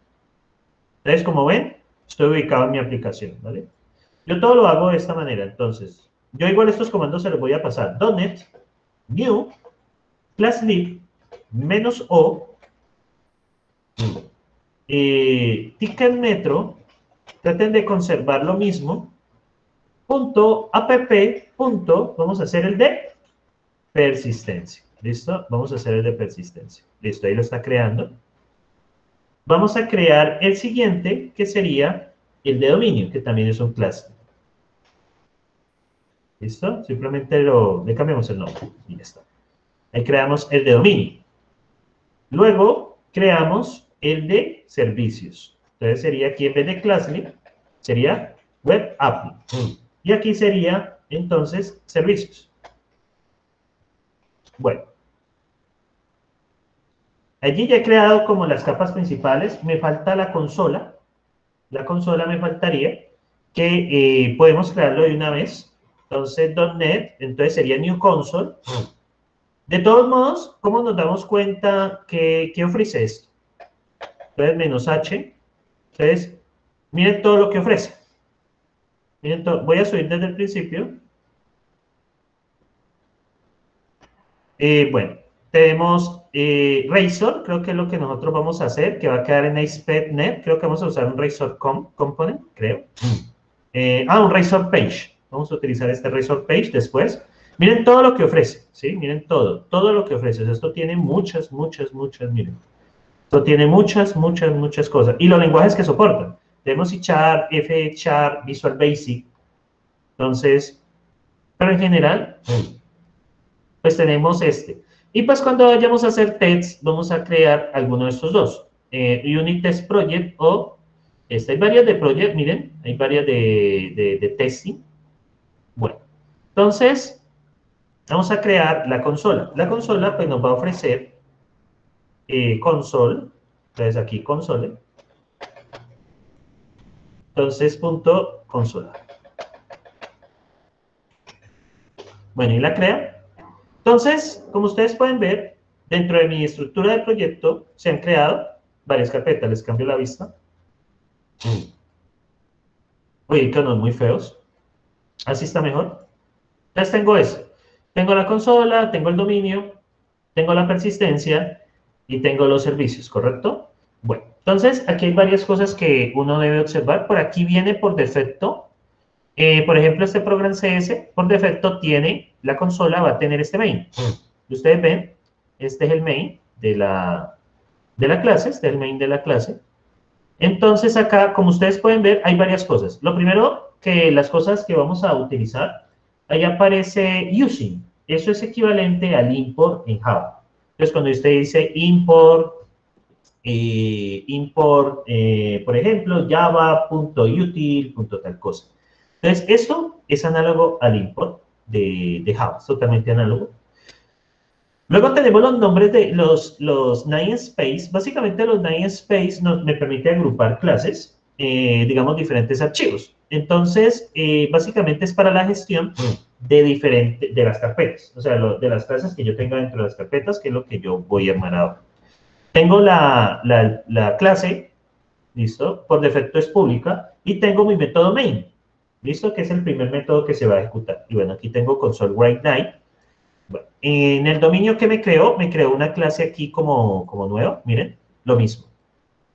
Entonces, como ven, estoy ubicado en mi aplicación, ¿vale? Yo todo lo hago de esta manera. Entonces, yo igual estos comandos se los voy a pasar. .NET New ClassLib -o ticket Metro. Traten de conservar lo mismo. .app. Vamos a hacer el de persistencia. ¿Listo? Vamos a hacer el de persistencia. Listo, ahí lo está creando. Vamos a crear el siguiente, que sería el de dominio, que también es un clase. ¿Listo? Simplemente le cambiamos el nombre y ya está. Ahí creamos el de dominio. Luego creamos el de servicios. Entonces sería aquí en vez de ClassLib, sería Web Apply. Y aquí sería entonces servicios. Bueno. Allí ya he creado como las capas principales. Me falta la consola. La consola me faltaría que podemos crearlo de una vez. Entonces, .NET, entonces sería New Console. De todos modos, ¿cómo nos damos cuenta que ofrece esto? Entonces, -h. Entonces, miren todo lo que ofrece. Miren todo. Voy a subir desde el principio. Bueno, tenemos Razor, creo que es lo que nosotros vamos a hacer, que va a quedar en ASP.NET. Creo que vamos a usar un Razor Component, creo. Un Razor Page. Vamos a utilizar este Razor Page después. Miren todo lo que ofrece, ¿sí? Miren todo lo que ofrece. Esto tiene muchas, miren. Esto tiene muchas cosas. Y los lenguajes que soportan. Tenemos C#, F#, Visual Basic. Entonces, pero en general, pues tenemos este. Y pues cuando vayamos a hacer tests, vamos a crear alguno de estos dos. Unit Test Project o hay varias de project, miren, hay varias de testing. Bueno, entonces, vamos a crear la consola. La consola pues nos va a ofrecer console. Entonces aquí console. Entonces, punto consola. Bueno, y la crea. Entonces, como ustedes pueden ver, dentro de mi estructura de proyecto se han creado varias carpetas. Les cambio la vista. Uy, iconos muy feos. Así está mejor. Entonces tengo eso. Tengo la consola, tengo el dominio, tengo la persistencia y tengo los servicios, ¿correcto? Bueno, entonces aquí hay varias cosas que uno debe observar. Por aquí viene por defecto. Por ejemplo, este Program CS, por defecto tiene, la consola va a tener este main. Y ustedes ven, este es el main de la clase, este es el main de la clase. Entonces acá, como ustedes pueden ver, hay varias cosas. Lo primero, que las cosas que vamos a utilizar, ahí aparece using. Eso es equivalente al import en Java. Entonces, cuando usted dice import, por ejemplo, java.util, tal cosa. Entonces, esto es análogo al import de Java, es totalmente análogo. Luego tenemos los nombres de los namespace. Básicamente los namespace me permite agrupar clases, digamos, diferentes archivos. Entonces, básicamente es para la gestión de las carpetas, o sea, de las clases que yo tenga dentro de las carpetas, que es lo que yo voy a armar ahora. Tengo la clase, ¿listo? Por defecto es pública, y tengo mi método main, ¿listo? Que es el primer método que se va a ejecutar. Y bueno, aquí tengo console write night. Bueno, en el dominio que me creó una clase aquí como nueva, miren, lo mismo.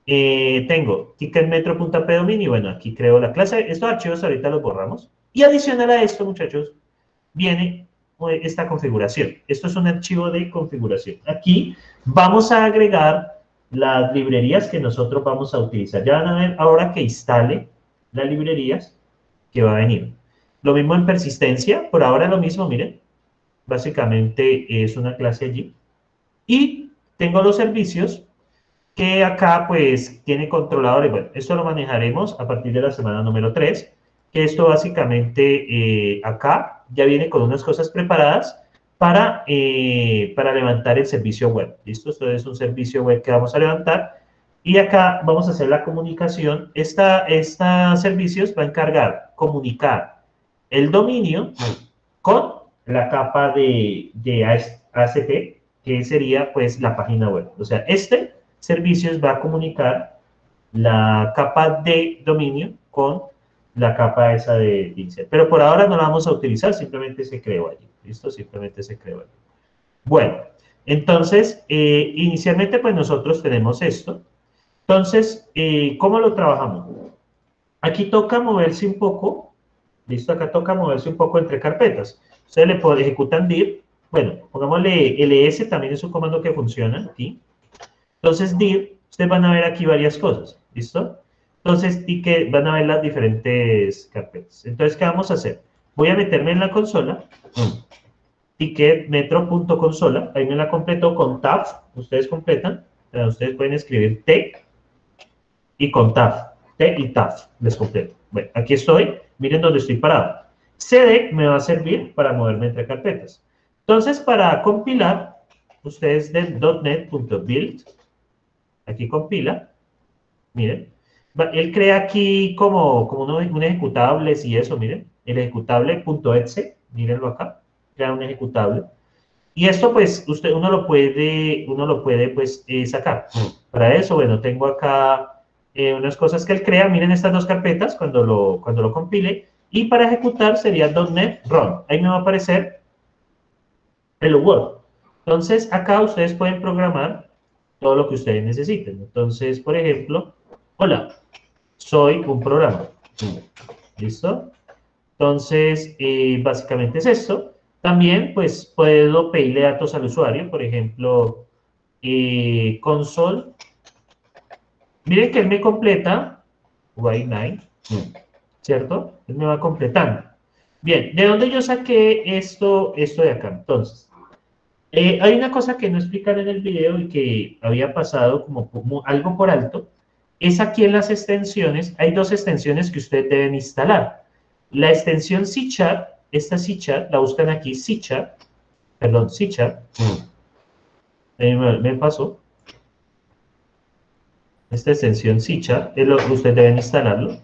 Tengo ticketmetro.p dominio, bueno, aquí creo la clase. Estos archivos ahorita los borramos. Y adicional a esto, muchachos, viene esta configuración. Esto es un archivo de configuración. Aquí vamos a agregar las librerías que nosotros vamos a utilizar. Ya van a ver ahora que instale las librerías que va a venir. Lo mismo en persistencia, por ahora lo mismo, miren. Básicamente es una clase allí. Y tengo los servicios que acá pues tiene controladores. Bueno, esto lo manejaremos a partir de la semana número 3, que esto básicamente acá ya viene con unas cosas preparadas para levantar el servicio web. ¿Listo? Esto es un servicio web que vamos a levantar y acá vamos a hacer la comunicación. Esta servicios va a encargar comunicar el dominio con la capa de ASP, que sería pues la página web. O sea, servicios va a comunicar la capa de dominio con la capa esa de insert. Pero por ahora no la vamos a utilizar, simplemente se creó allí. ¿Listo? Simplemente se creó allí. Bueno, entonces, inicialmente pues nosotros tenemos esto. Entonces, ¿cómo lo trabajamos? Aquí toca moverse un poco. ¿Listo? Acá toca moverse un poco entre carpetas. Ustedes le ejecutan dir. Bueno, pongámosle ls, también es un comando que funciona aquí. Entonces, dir, ustedes van a ver aquí varias cosas. ¿Listo? Entonces, ticket, van a ver las diferentes carpetas. Entonces, ¿qué vamos a hacer? Voy a meterme en la consola. Ticketmetro.consola. Ahí me la completo con tab. Ustedes completan. Ustedes pueden escribir T y con tab. T y tab. Les completo. Bueno, aquí estoy. Miren dónde estoy parado. CD me va a servir para moverme entre carpetas. Entonces, para compilar, ustedes den .NET.build. Aquí compila. Miren. Él crea aquí como un ejecutable y eso, miren. El ejecutable .exe. Mírenlo acá. Crea un ejecutable. Y esto, pues, uno lo puede pues, sacar. Para eso, bueno, tengo acá unas cosas que él crea. Miren estas dos carpetas cuando lo compile. Y para ejecutar sería .NET Run. Ahí me va a aparecer Hello World. Entonces, acá ustedes pueden programar todo lo que ustedes necesiten. Entonces, por ejemplo, hola, soy un programa. ¿Listo? Entonces, básicamente es esto. También, pues, puedo pedirle datos al usuario. Por ejemplo, console. Miren que él me completa white9, ¿cierto? Él me va completando. Bien, ¿de dónde yo saqué esto de acá? Entonces, hay una cosa que no explicaron en el video y que había pasado como algo por alto. Es aquí en las extensiones, hay dos extensiones que ustedes deben instalar. La extensión C#, esta C#, la buscan aquí, C#, perdón, C#, me pasó. Esta extensión C#, es lo que ustedes deben instalarlo.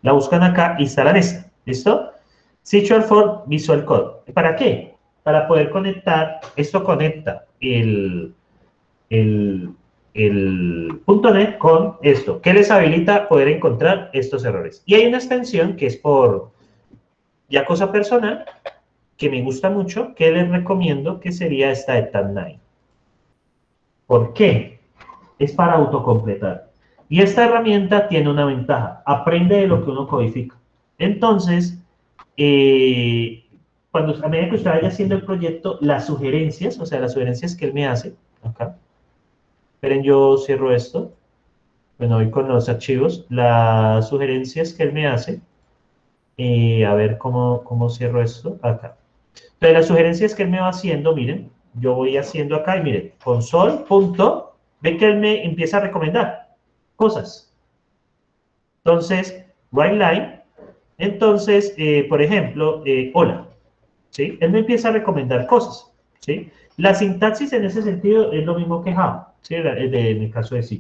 La buscan acá, instalan esta, ¿listo? C# for Visual Code. ¿Para qué? Para poder conectar, esto conecta el .NET con esto, que les habilita poder encontrar estos errores. Y hay una extensión que es por ya cosa personal, que me gusta mucho, que les recomiendo, que sería esta de Tab9. ¿Por qué? Es para autocompletar. Y esta herramienta tiene una ventaja, aprende de lo que uno codifica. Entonces, a medida que usted vaya haciendo el proyecto, las sugerencias, o sea, las sugerencias que él me hace, acá, esperen, yo cierro esto, bueno, voy con los archivos, las sugerencias que él me hace, a ver cómo cierro esto, acá. Entonces, las sugerencias que él me va haciendo, miren, yo voy haciendo acá y miren, console. Ve que él me empieza a recomendar cosas. Entonces, write line. Entonces, por ejemplo, hola. ¿Sí? Él me empieza a recomendar cosas. ¿Sí? La sintaxis en ese sentido es lo mismo que Java, ¿sí? En el caso de C#.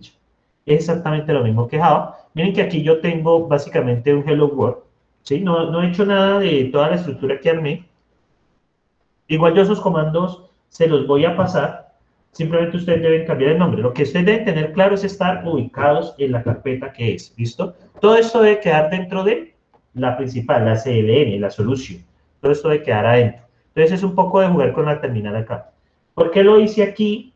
Es exactamente lo mismo que Java. Miren que aquí yo tengo básicamente un Hello World, ¿sí? No he hecho nada de toda la estructura que armé. Igual yo esos comandos se los voy a pasar, simplemente ustedes deben cambiar el nombre. Lo que ustedes deben tener claro es estar ubicados en la carpeta que es, ¿listo? Todo esto debe quedar dentro de la principal, la CLN, la solution. Todo esto debe quedar adentro. Entonces es un poco de jugar con la terminal acá. ¿Por qué lo hice aquí?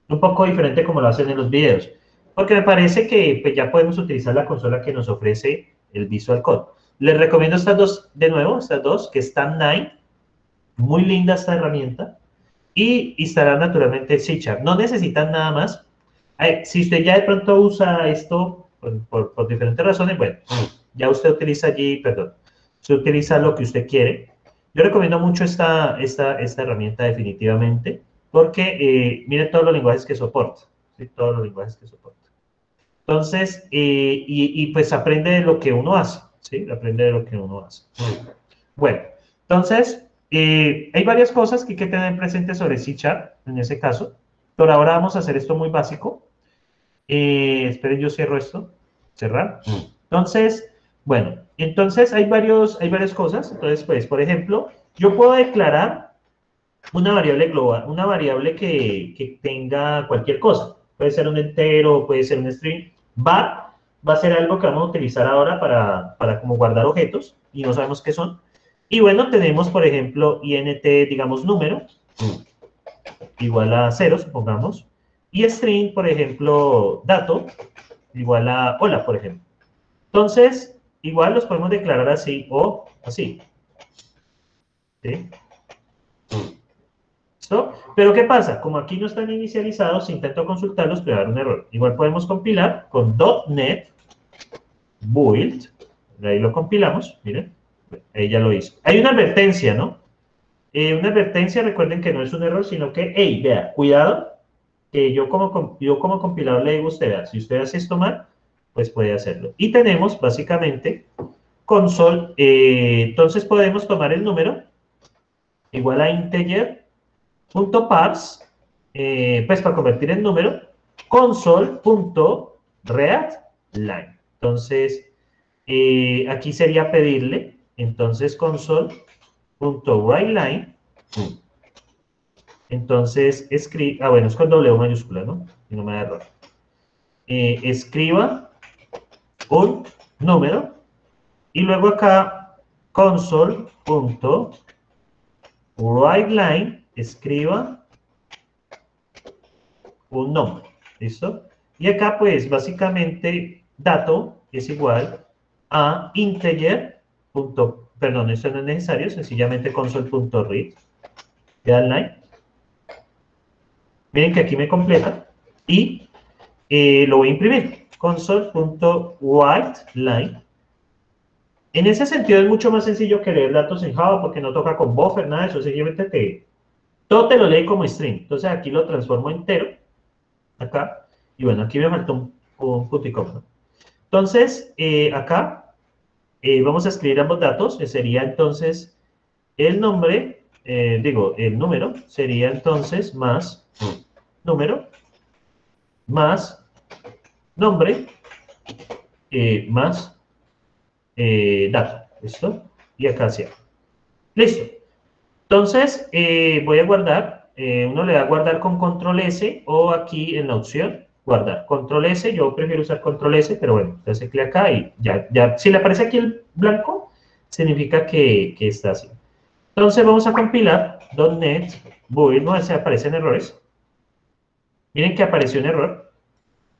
Un poco diferente como lo hacen en los videos. Porque me parece que pues, ya podemos utilizar la consola que nos ofrece el Visual Code. Les recomiendo estas dos, de nuevo, estas dos, que están Nine. Muy linda esta herramienta. Y instalar naturalmente C#. No necesitan nada más. Si usted ya de pronto usa esto por diferentes razones, bueno, ya usted utiliza allí, perdón, usted utiliza lo que usted quiere. Yo recomiendo mucho esta herramienta definitivamente, porque miren todos los lenguajes que soporta, ¿sí? Todos los lenguajes que soporta. Entonces, pues aprende de lo que uno hace, ¿sí? Aprende de lo que uno hace. Bueno, entonces, hay varias cosas que hay que tener presentes sobre C# en ese caso. Por ahora vamos a hacer esto muy básico. Esperen, yo cierro esto. Cerrar. Entonces, bueno, entonces hay varias cosas. Entonces, pues, por ejemplo, yo puedo declarar una variable global, una variable que tenga cualquier cosa. Puede ser un entero, puede ser un string. Var va a ser algo que vamos a utilizar ahora para como guardar objetos y no sabemos qué son. Y bueno, tenemos, por ejemplo, int, digamos, número, igual a 0, supongamos. Y string, por ejemplo, dato, igual a hola, por ejemplo. Entonces, igual los podemos declarar así o así. ¿Sí? ¿Listo? Pero ¿qué pasa? Como aquí no están inicializados, si intento consultarlos, puede dar un error. Igual podemos compilar con .NET build. Ahí lo compilamos, miren. Ahí ya lo hizo. Hay una advertencia, ¿no? Una advertencia, recuerden que no es un error, sino que, hey, vea, cuidado, que yo como compilador le digo a usted, vea, si usted hace esto mal, pues puede hacerlo. Y tenemos, básicamente, console, entonces podemos tomar el número, igual a integer.parse, pues para convertir el número, console.readline. Entonces, aquí sería pedirle, entonces, console.writeLine. Entonces, escribe, bueno, es con W mayúscula, ¿no? Y no me da error. Escriba un número y luego acá console.writeLine escriba un nombre, ¿listo? Y acá pues básicamente dato es igual a integer. Perdón, esto no es necesario, sencillamente console.readline. Miren que aquí me completa y lo voy a imprimir. Console.writeLine. En ese sentido es mucho más sencillo que leer datos en Java porque no toca con buffer, nada de eso. Simplemente todo te lo lee como string. Entonces aquí lo transformo entero. Acá. Y bueno, aquí me faltó un puticom, ¿no? Entonces, acá vamos a escribir ambos datos. Que sería entonces el nombre, el número sería entonces más número más nombre más dato. ¿Listo? Y acá cierro. Listo. Entonces, voy a guardar. Uno le da a guardar con control S o aquí en la opción guardar. Control S, yo prefiero usar control S, pero bueno, entonces clic acá y ya. Si le aparece aquí el blanco, significa que está así. Entonces vamos a compilar .NET build, no se aparecen errores. Miren que apareció un error.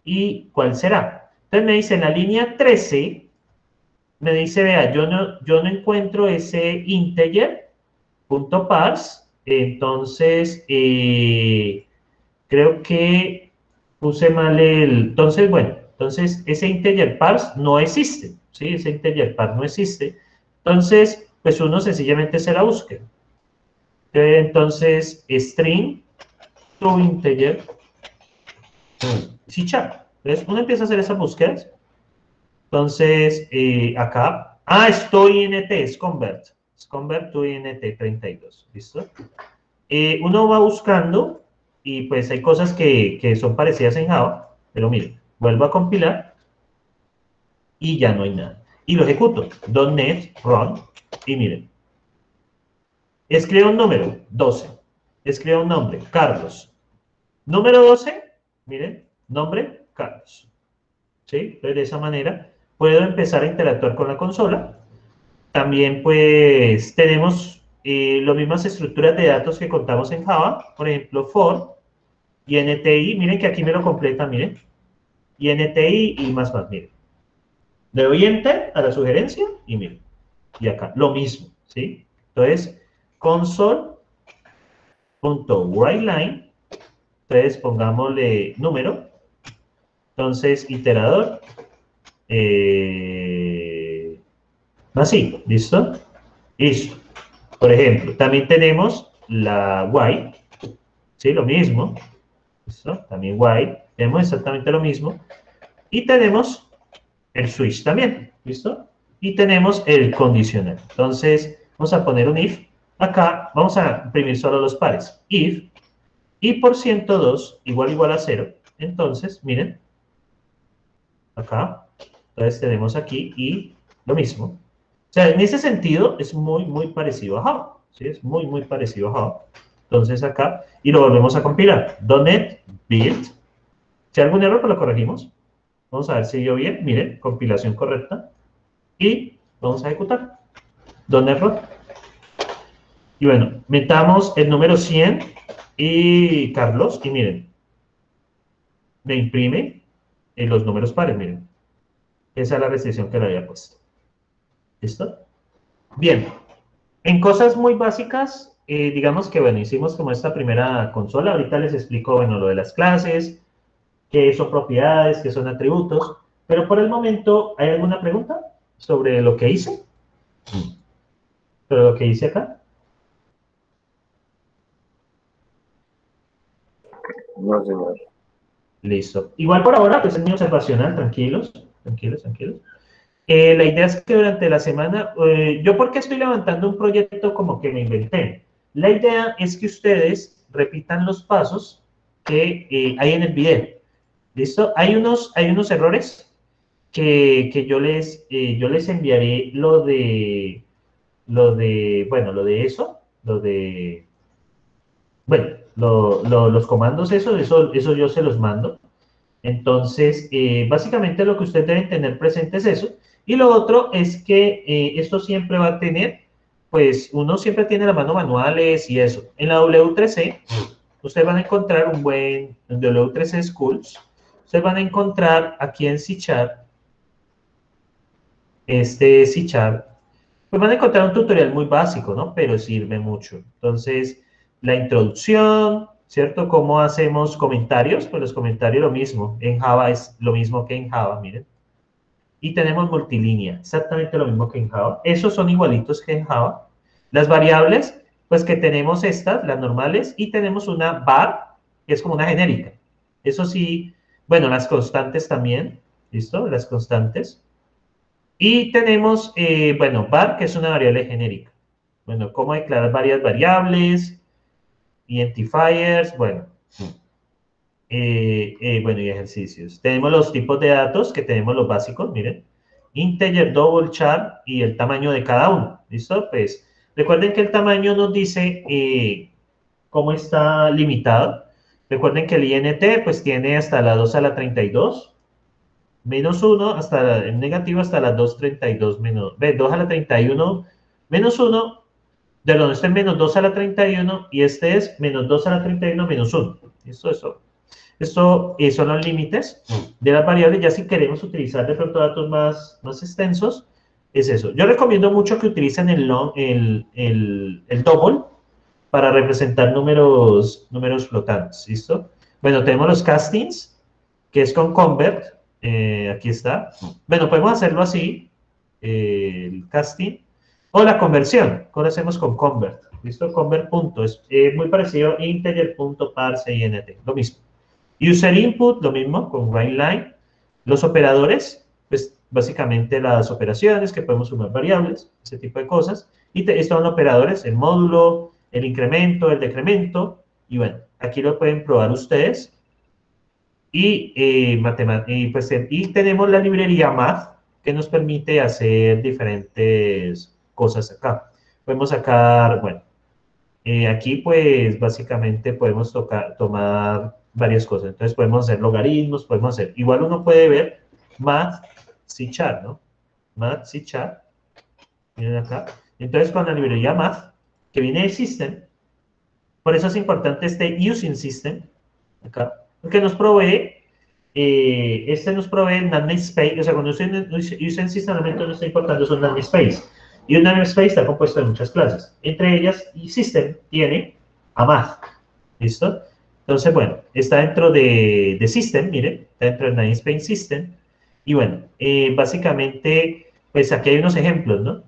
¿Y cuál será? Entonces me dice en la línea 13, me dice, vea, yo no encuentro ese integer.parse, entonces creo que puse mal entonces, bueno, entonces ese integer parse no existe, ¿sí? Ese integer parse no existe. Entonces, pues uno sencillamente se la busca. Entonces, string to integer C#. Entonces, uno empieza a hacer esas búsquedas. Entonces, acá, estoy INT, es convert to INT 32, ¿listo? uno va buscando y pues hay cosas que son parecidas en Java, pero miren, vuelvo a compilar y ya no hay nada. Y lo ejecuto, .NET run, y miren, escribo un número, 12, escribo un nombre, Carlos. Número 12, miren, nombre, Carlos. ¿Sí? Entonces, de esa manera puedo empezar a interactuar con la consola. También, pues, tenemos las mismas estructuras de datos que contamos en Java. Por ejemplo, for, INTI, miren que aquí me lo completa, miren. INTI y más, miren. Le doy Enter a la sugerencia y miren. Y acá, lo mismo, ¿sí? Entonces, console.writeLine. Entonces, pongámosle número. Entonces, iterador. Así, ¿listo? Listo. Por ejemplo, también tenemos la while. ¿Sí? Lo mismo. ¿Listo? También while. Tenemos exactamente lo mismo. Y tenemos el switch también. ¿Listo? Y tenemos el condicional. Entonces, vamos a poner un if. Acá vamos a imprimir solo los pares. If y por 102 igual a 0. Entonces, miren, acá, entonces tenemos aquí y lo mismo. O sea, en ese sentido es muy parecido a Java. ¿Sí? Es muy parecido a Java. Entonces acá, y lo volvemos a compilar. .NET build. Si hay algún error, pues lo corregimos. Vamos a ver si yo bien. Miren, compilación correcta. Y vamos a ejecutar. .NET run. Y bueno, metamos el número 100 y Carlos, y miren, me imprime en los números pares, miren. Esa es la restricción que le había puesto. ¿Listo? Bien. En cosas muy básicas, digamos que, bueno, hicimos como esta primera consola. Ahorita les explico, bueno, lo de las clases, qué son propiedades, qué son atributos. Pero por el momento, ¿hay alguna pregunta sobre lo que hice? ¿Sobre lo que hice acá? No, señor. Listo. Igual por ahora, pues es mi observacional, tranquilos. La idea es que durante la semana, ¿yo por qué estoy levantando un proyecto como que me inventé? La idea es que ustedes repitan los pasos que hay en el video. ¿Listo? Hay unos errores que yo les enviaré lo de los comandos, eso yo se los mando. Entonces, básicamente lo que ustedes deben tener presente es eso. Y lo otro es que esto siempre va a tener, pues uno siempre tiene la mano manuales y eso. En la W3C, ustedes van a encontrar un buen, en W3C Schools, ustedes van a encontrar aquí en C#, pues van a encontrar un tutorial muy básico, ¿no? Pero sirve mucho. Entonces, la introducción, ¿cierto? ¿Cómo hacemos comentarios? Pues los comentarios lo mismo. En Java es lo mismo que en Java, miren. Y tenemos multilínea, exactamente lo mismo que en Java. Esos son igualitos que en Java. Las variables, pues que tenemos estas, las normales, y tenemos una var, que es como una genérica. Eso sí, bueno, las constantes también, ¿listo? Las constantes. Y tenemos, bueno, var, que es una variable genérica. Bueno, cómo declarar varias variables, identifiers, bueno. Bueno, y ejercicios. Tenemos los tipos de datos, que tenemos los básicos, miren. Integer, double, char y el tamaño de cada uno. ¿Listo? Pues recuerden que el tamaño nos dice cómo está limitado. Recuerden que el int pues tiene hasta la 2 a la 32, menos 1, hasta el negativo hasta la 232 menos, 2 a la 31, menos 1, de donde este es menos 2 a la 31 y este es menos 2 a la 31 menos 1. ¿Listo? Esto son los límites de las variables. Ya si queremos utilizar de pronto datos más extensos, es eso. Yo recomiendo mucho que utilicen el double para representar números flotantes. ¿Listo? Bueno, tenemos los castings, que es con convert. Aquí está. Bueno, podemos hacerlo así, el casting, o la conversión. Ahora hacemos con convert. ¿Listo? Convert punto. Es muy parecido a integer.parse int. Lo mismo. User input, lo mismo, con writeLine. Los operadores, pues básicamente las operaciones que podemos sumar variables, ese tipo de cosas. Y estos son operadores, el módulo, el incremento, el decremento, y bueno, aquí lo pueden probar ustedes. Y, y tenemos la librería Math, que nos permite hacer diferentes cosas acá. Podemos sacar, bueno, aquí pues básicamente podemos tomar varias cosas. Entonces podemos hacer logaritmos, podemos hacer, igual uno puede ver Math C#, ¿no? Math C#, miren acá. Entonces con la librería Math, que viene de System, por eso es importante este Using System, acá, porque nos provee, nos provee el namespace, o sea, cuando Using System realmente no está importando, es un namespace. Y un namespace está compuesto de muchas clases. Entre ellas, y System tiene a Math. ¿Listo? Entonces, bueno, está dentro de System, miren, está dentro del namespace System. Y bueno, básicamente, pues aquí hay unos ejemplos, ¿no?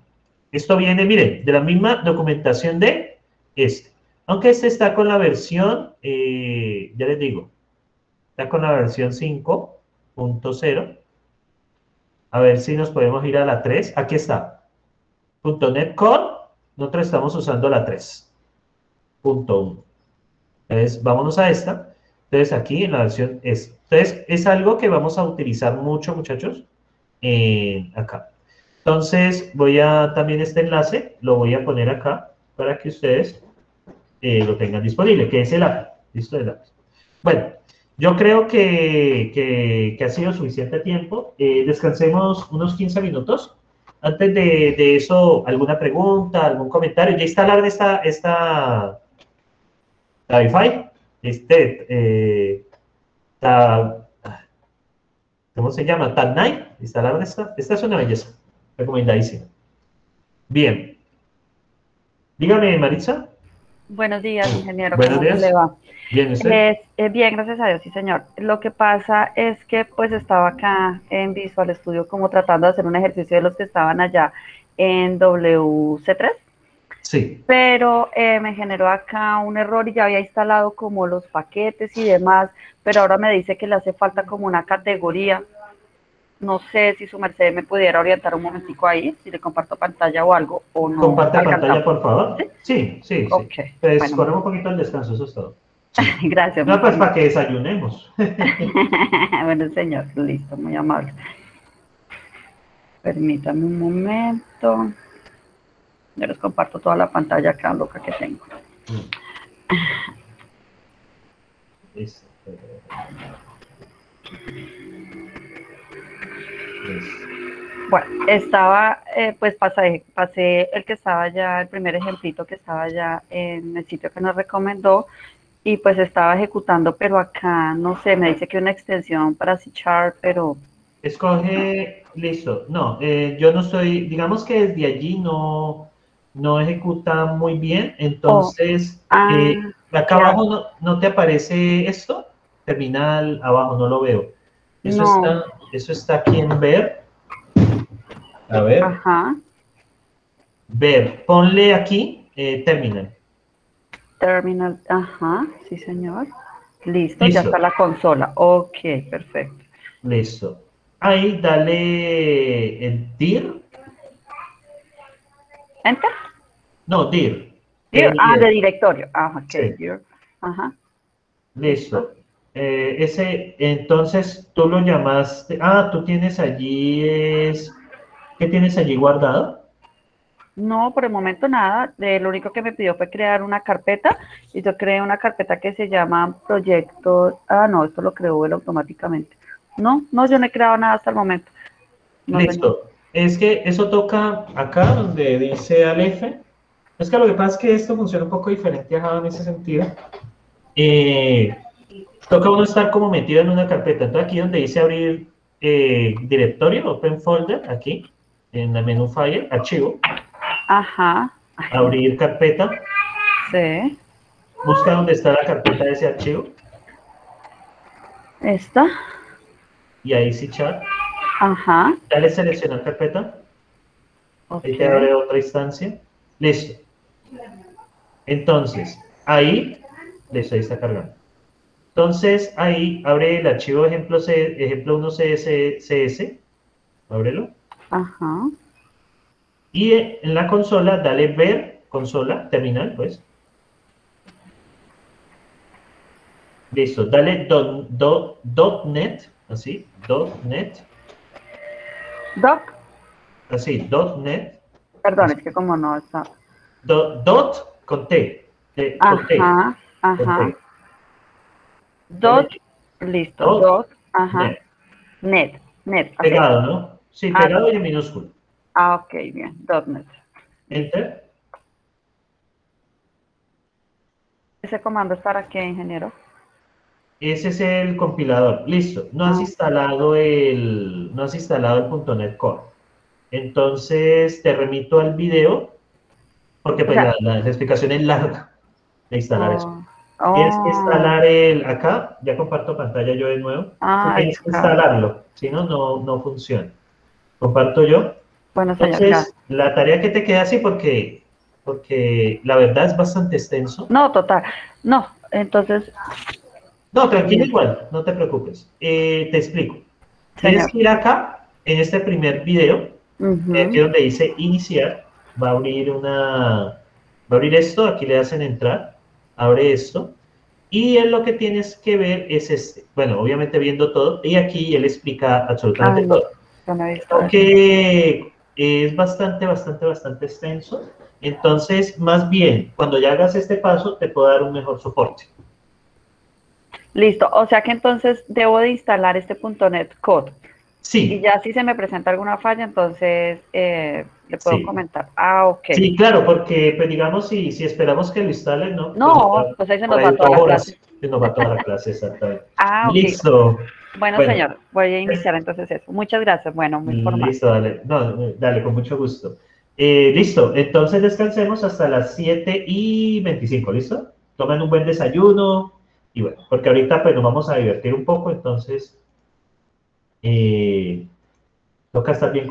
Esto viene, miren, de la misma documentación de este. Aunque este está con la versión, ya les digo, está con la versión 5.0. A ver si nos podemos ir a la 3. Aquí está. .NET Core, nosotros estamos usando la 3.1. Entonces, vámonos a esta. Entonces, aquí en la versión es. Entonces, es algo que vamos a utilizar mucho, muchachos, acá. Entonces, voy a también este enlace, lo voy a poner acá para que ustedes lo tengan disponible, que es el API. ¿Listo? El API. Bueno, yo creo que ha sido suficiente tiempo. Descansemos unos 15 minutos. Antes de eso, ¿alguna pregunta, algún comentario? ¿Ya instalaron esta Wi-Fi? ¿Cómo se llama? Tab9. ¿Instalaron esta? Esta es una belleza. Recomendadísima. Bien. Dígame, Maritza. Buenos días, ingeniero. Buenos ¿Cómo días. le va? Bien, ¿usted? Bien, gracias a Dios, sí, señor. Lo que pasa es que pues estaba acá en Visual Studio como tratando de hacer un ejercicio de los que estaban allá en WC3. Sí. Pero me generó acá un error y ya había instalado como los paquetes y demás, pero ahora me dice que le hace falta como una categoría. No sé si su merced me pudiera orientar un momentico ahí, si le comparto pantalla o algo, o no. Comparte pantalla, alcanzamos. por favor. Sí, sí, sí. Ok, Pues bueno. corremos un poquito al descanso, eso es todo. Gracias. No, pues para que desayunemos. Bueno, señor, listo, muy amable. Permítame un momento. Yo les comparto toda la pantalla acá, loca que tengo. Listo. Bueno, estaba, pues pasé el que estaba ya, el primer ejemplito que estaba ya en el sitio que nos recomendó y pues estaba ejecutando, pero acá, no sé, me dice que una extensión para C#, pero... Escoge, listo. No, yo no estoy, digamos que desde allí no ejecuta muy bien, entonces acá abajo no te aparece esto, terminal abajo, no lo veo. Eso, no. Eso está aquí en ver. A ver. Ajá. Ver, ponle aquí terminal. Terminal, ajá, sí señor. Listo, ya está la consola. Ok, perfecto. Listo. Ahí dale el dir. ¿Enter? No, dir. De directorio. Ajá, ok, sí. dir. Ajá. Listo. Entonces tú lo llamaste. Tú tienes allí ¿qué tienes allí guardado? No, por el momento nada. Lo único que me pidió fue crear una carpeta y yo creé una carpeta que se llama proyectos. No, esto lo creó él automáticamente. No, yo no he creado nada hasta el momento. No, listo. Señor. Es que eso toca acá donde dice Aleph. Es que lo que pasa es que esto funciona un poco diferente a Java en ese sentido. Toca uno estar como metido en una carpeta. Entonces aquí donde dice abrir directorio, open folder, aquí, en el menú file, archivo. Ajá. Abrir carpeta. Sí. Busca donde está la carpeta de ese archivo. Esta. Y ahí sí chat. Ajá. Dale seleccionar carpeta. Okay. Ahí te abre otra instancia. Listo. Entonces, ahí, listo, ahí está cargando. Entonces, ahí abre el archivo ejemplo 1 CSS. Ábrelo. Ajá. Y en la consola, dale ver, consola, terminal, pues. Listo, dale .net, así, .net, Doc, así, .net, perdón, es que como no está. dot con T, con T, Ajá, con ajá. T. Dot, listo, Dot, dot, ajá. net. Net, ¿así? Pegado, ¿no? Sí, Ah, pegado y en minúsculo. Ah, ok, bien, .net. Enter. ¿Ese comando es para qué, ingeniero? Ese es el compilador. Listo. No has Ah. instalado el .NET Core. Entonces te remito al video porque pues, O sea, la explicación es larga de instalar eso. oh, Tienes que instalar acá, ya comparto pantalla yo de nuevo. Tienes que claro. instalarlo, si no, no funciona. Comparto yo. Bueno, señor, Entonces, gracias. la tarea que te queda así porque la verdad es bastante extenso. No, total. No, entonces, No, tranquilo igual, no te preocupes. Te explico. Tienes señor. que ir acá, en este primer video, Ujú. aquí donde dice iniciar, va a abrir esto, aquí le hacen entrar, abre esto, y él lo que tienes que ver es este. Bueno, obviamente viendo todo, y aquí él explica absolutamente no, todo. yo no he visto eso. Aunque es bastante extenso, entonces, más bien, cuando ya hagas este paso, te puedo dar un mejor soporte. Listo, o sea que entonces debo de instalar este .NET Code. Y Sí, ya si se me presenta alguna falla, entonces le puedo Sí. comentar. Ah, ok. sí, claro, porque, pues digamos, si esperamos que lo instale, ¿no? No, pues ahí se nos por va ahí toda la 2 horas, clase. se nos va toda la clase, exactamente. Ah, ok. Listo. Bueno, Bueno, señor, voy a iniciar entonces eso. Muchas gracias. Bueno, muy formal. listo, dale. No, dale, con mucho gusto. Listo, entonces descansemos hasta las 7:25, ¿listo? Tomen un buen desayuno y bueno, porque ahorita pues nos vamos a divertir un poco, entonces toca estar bien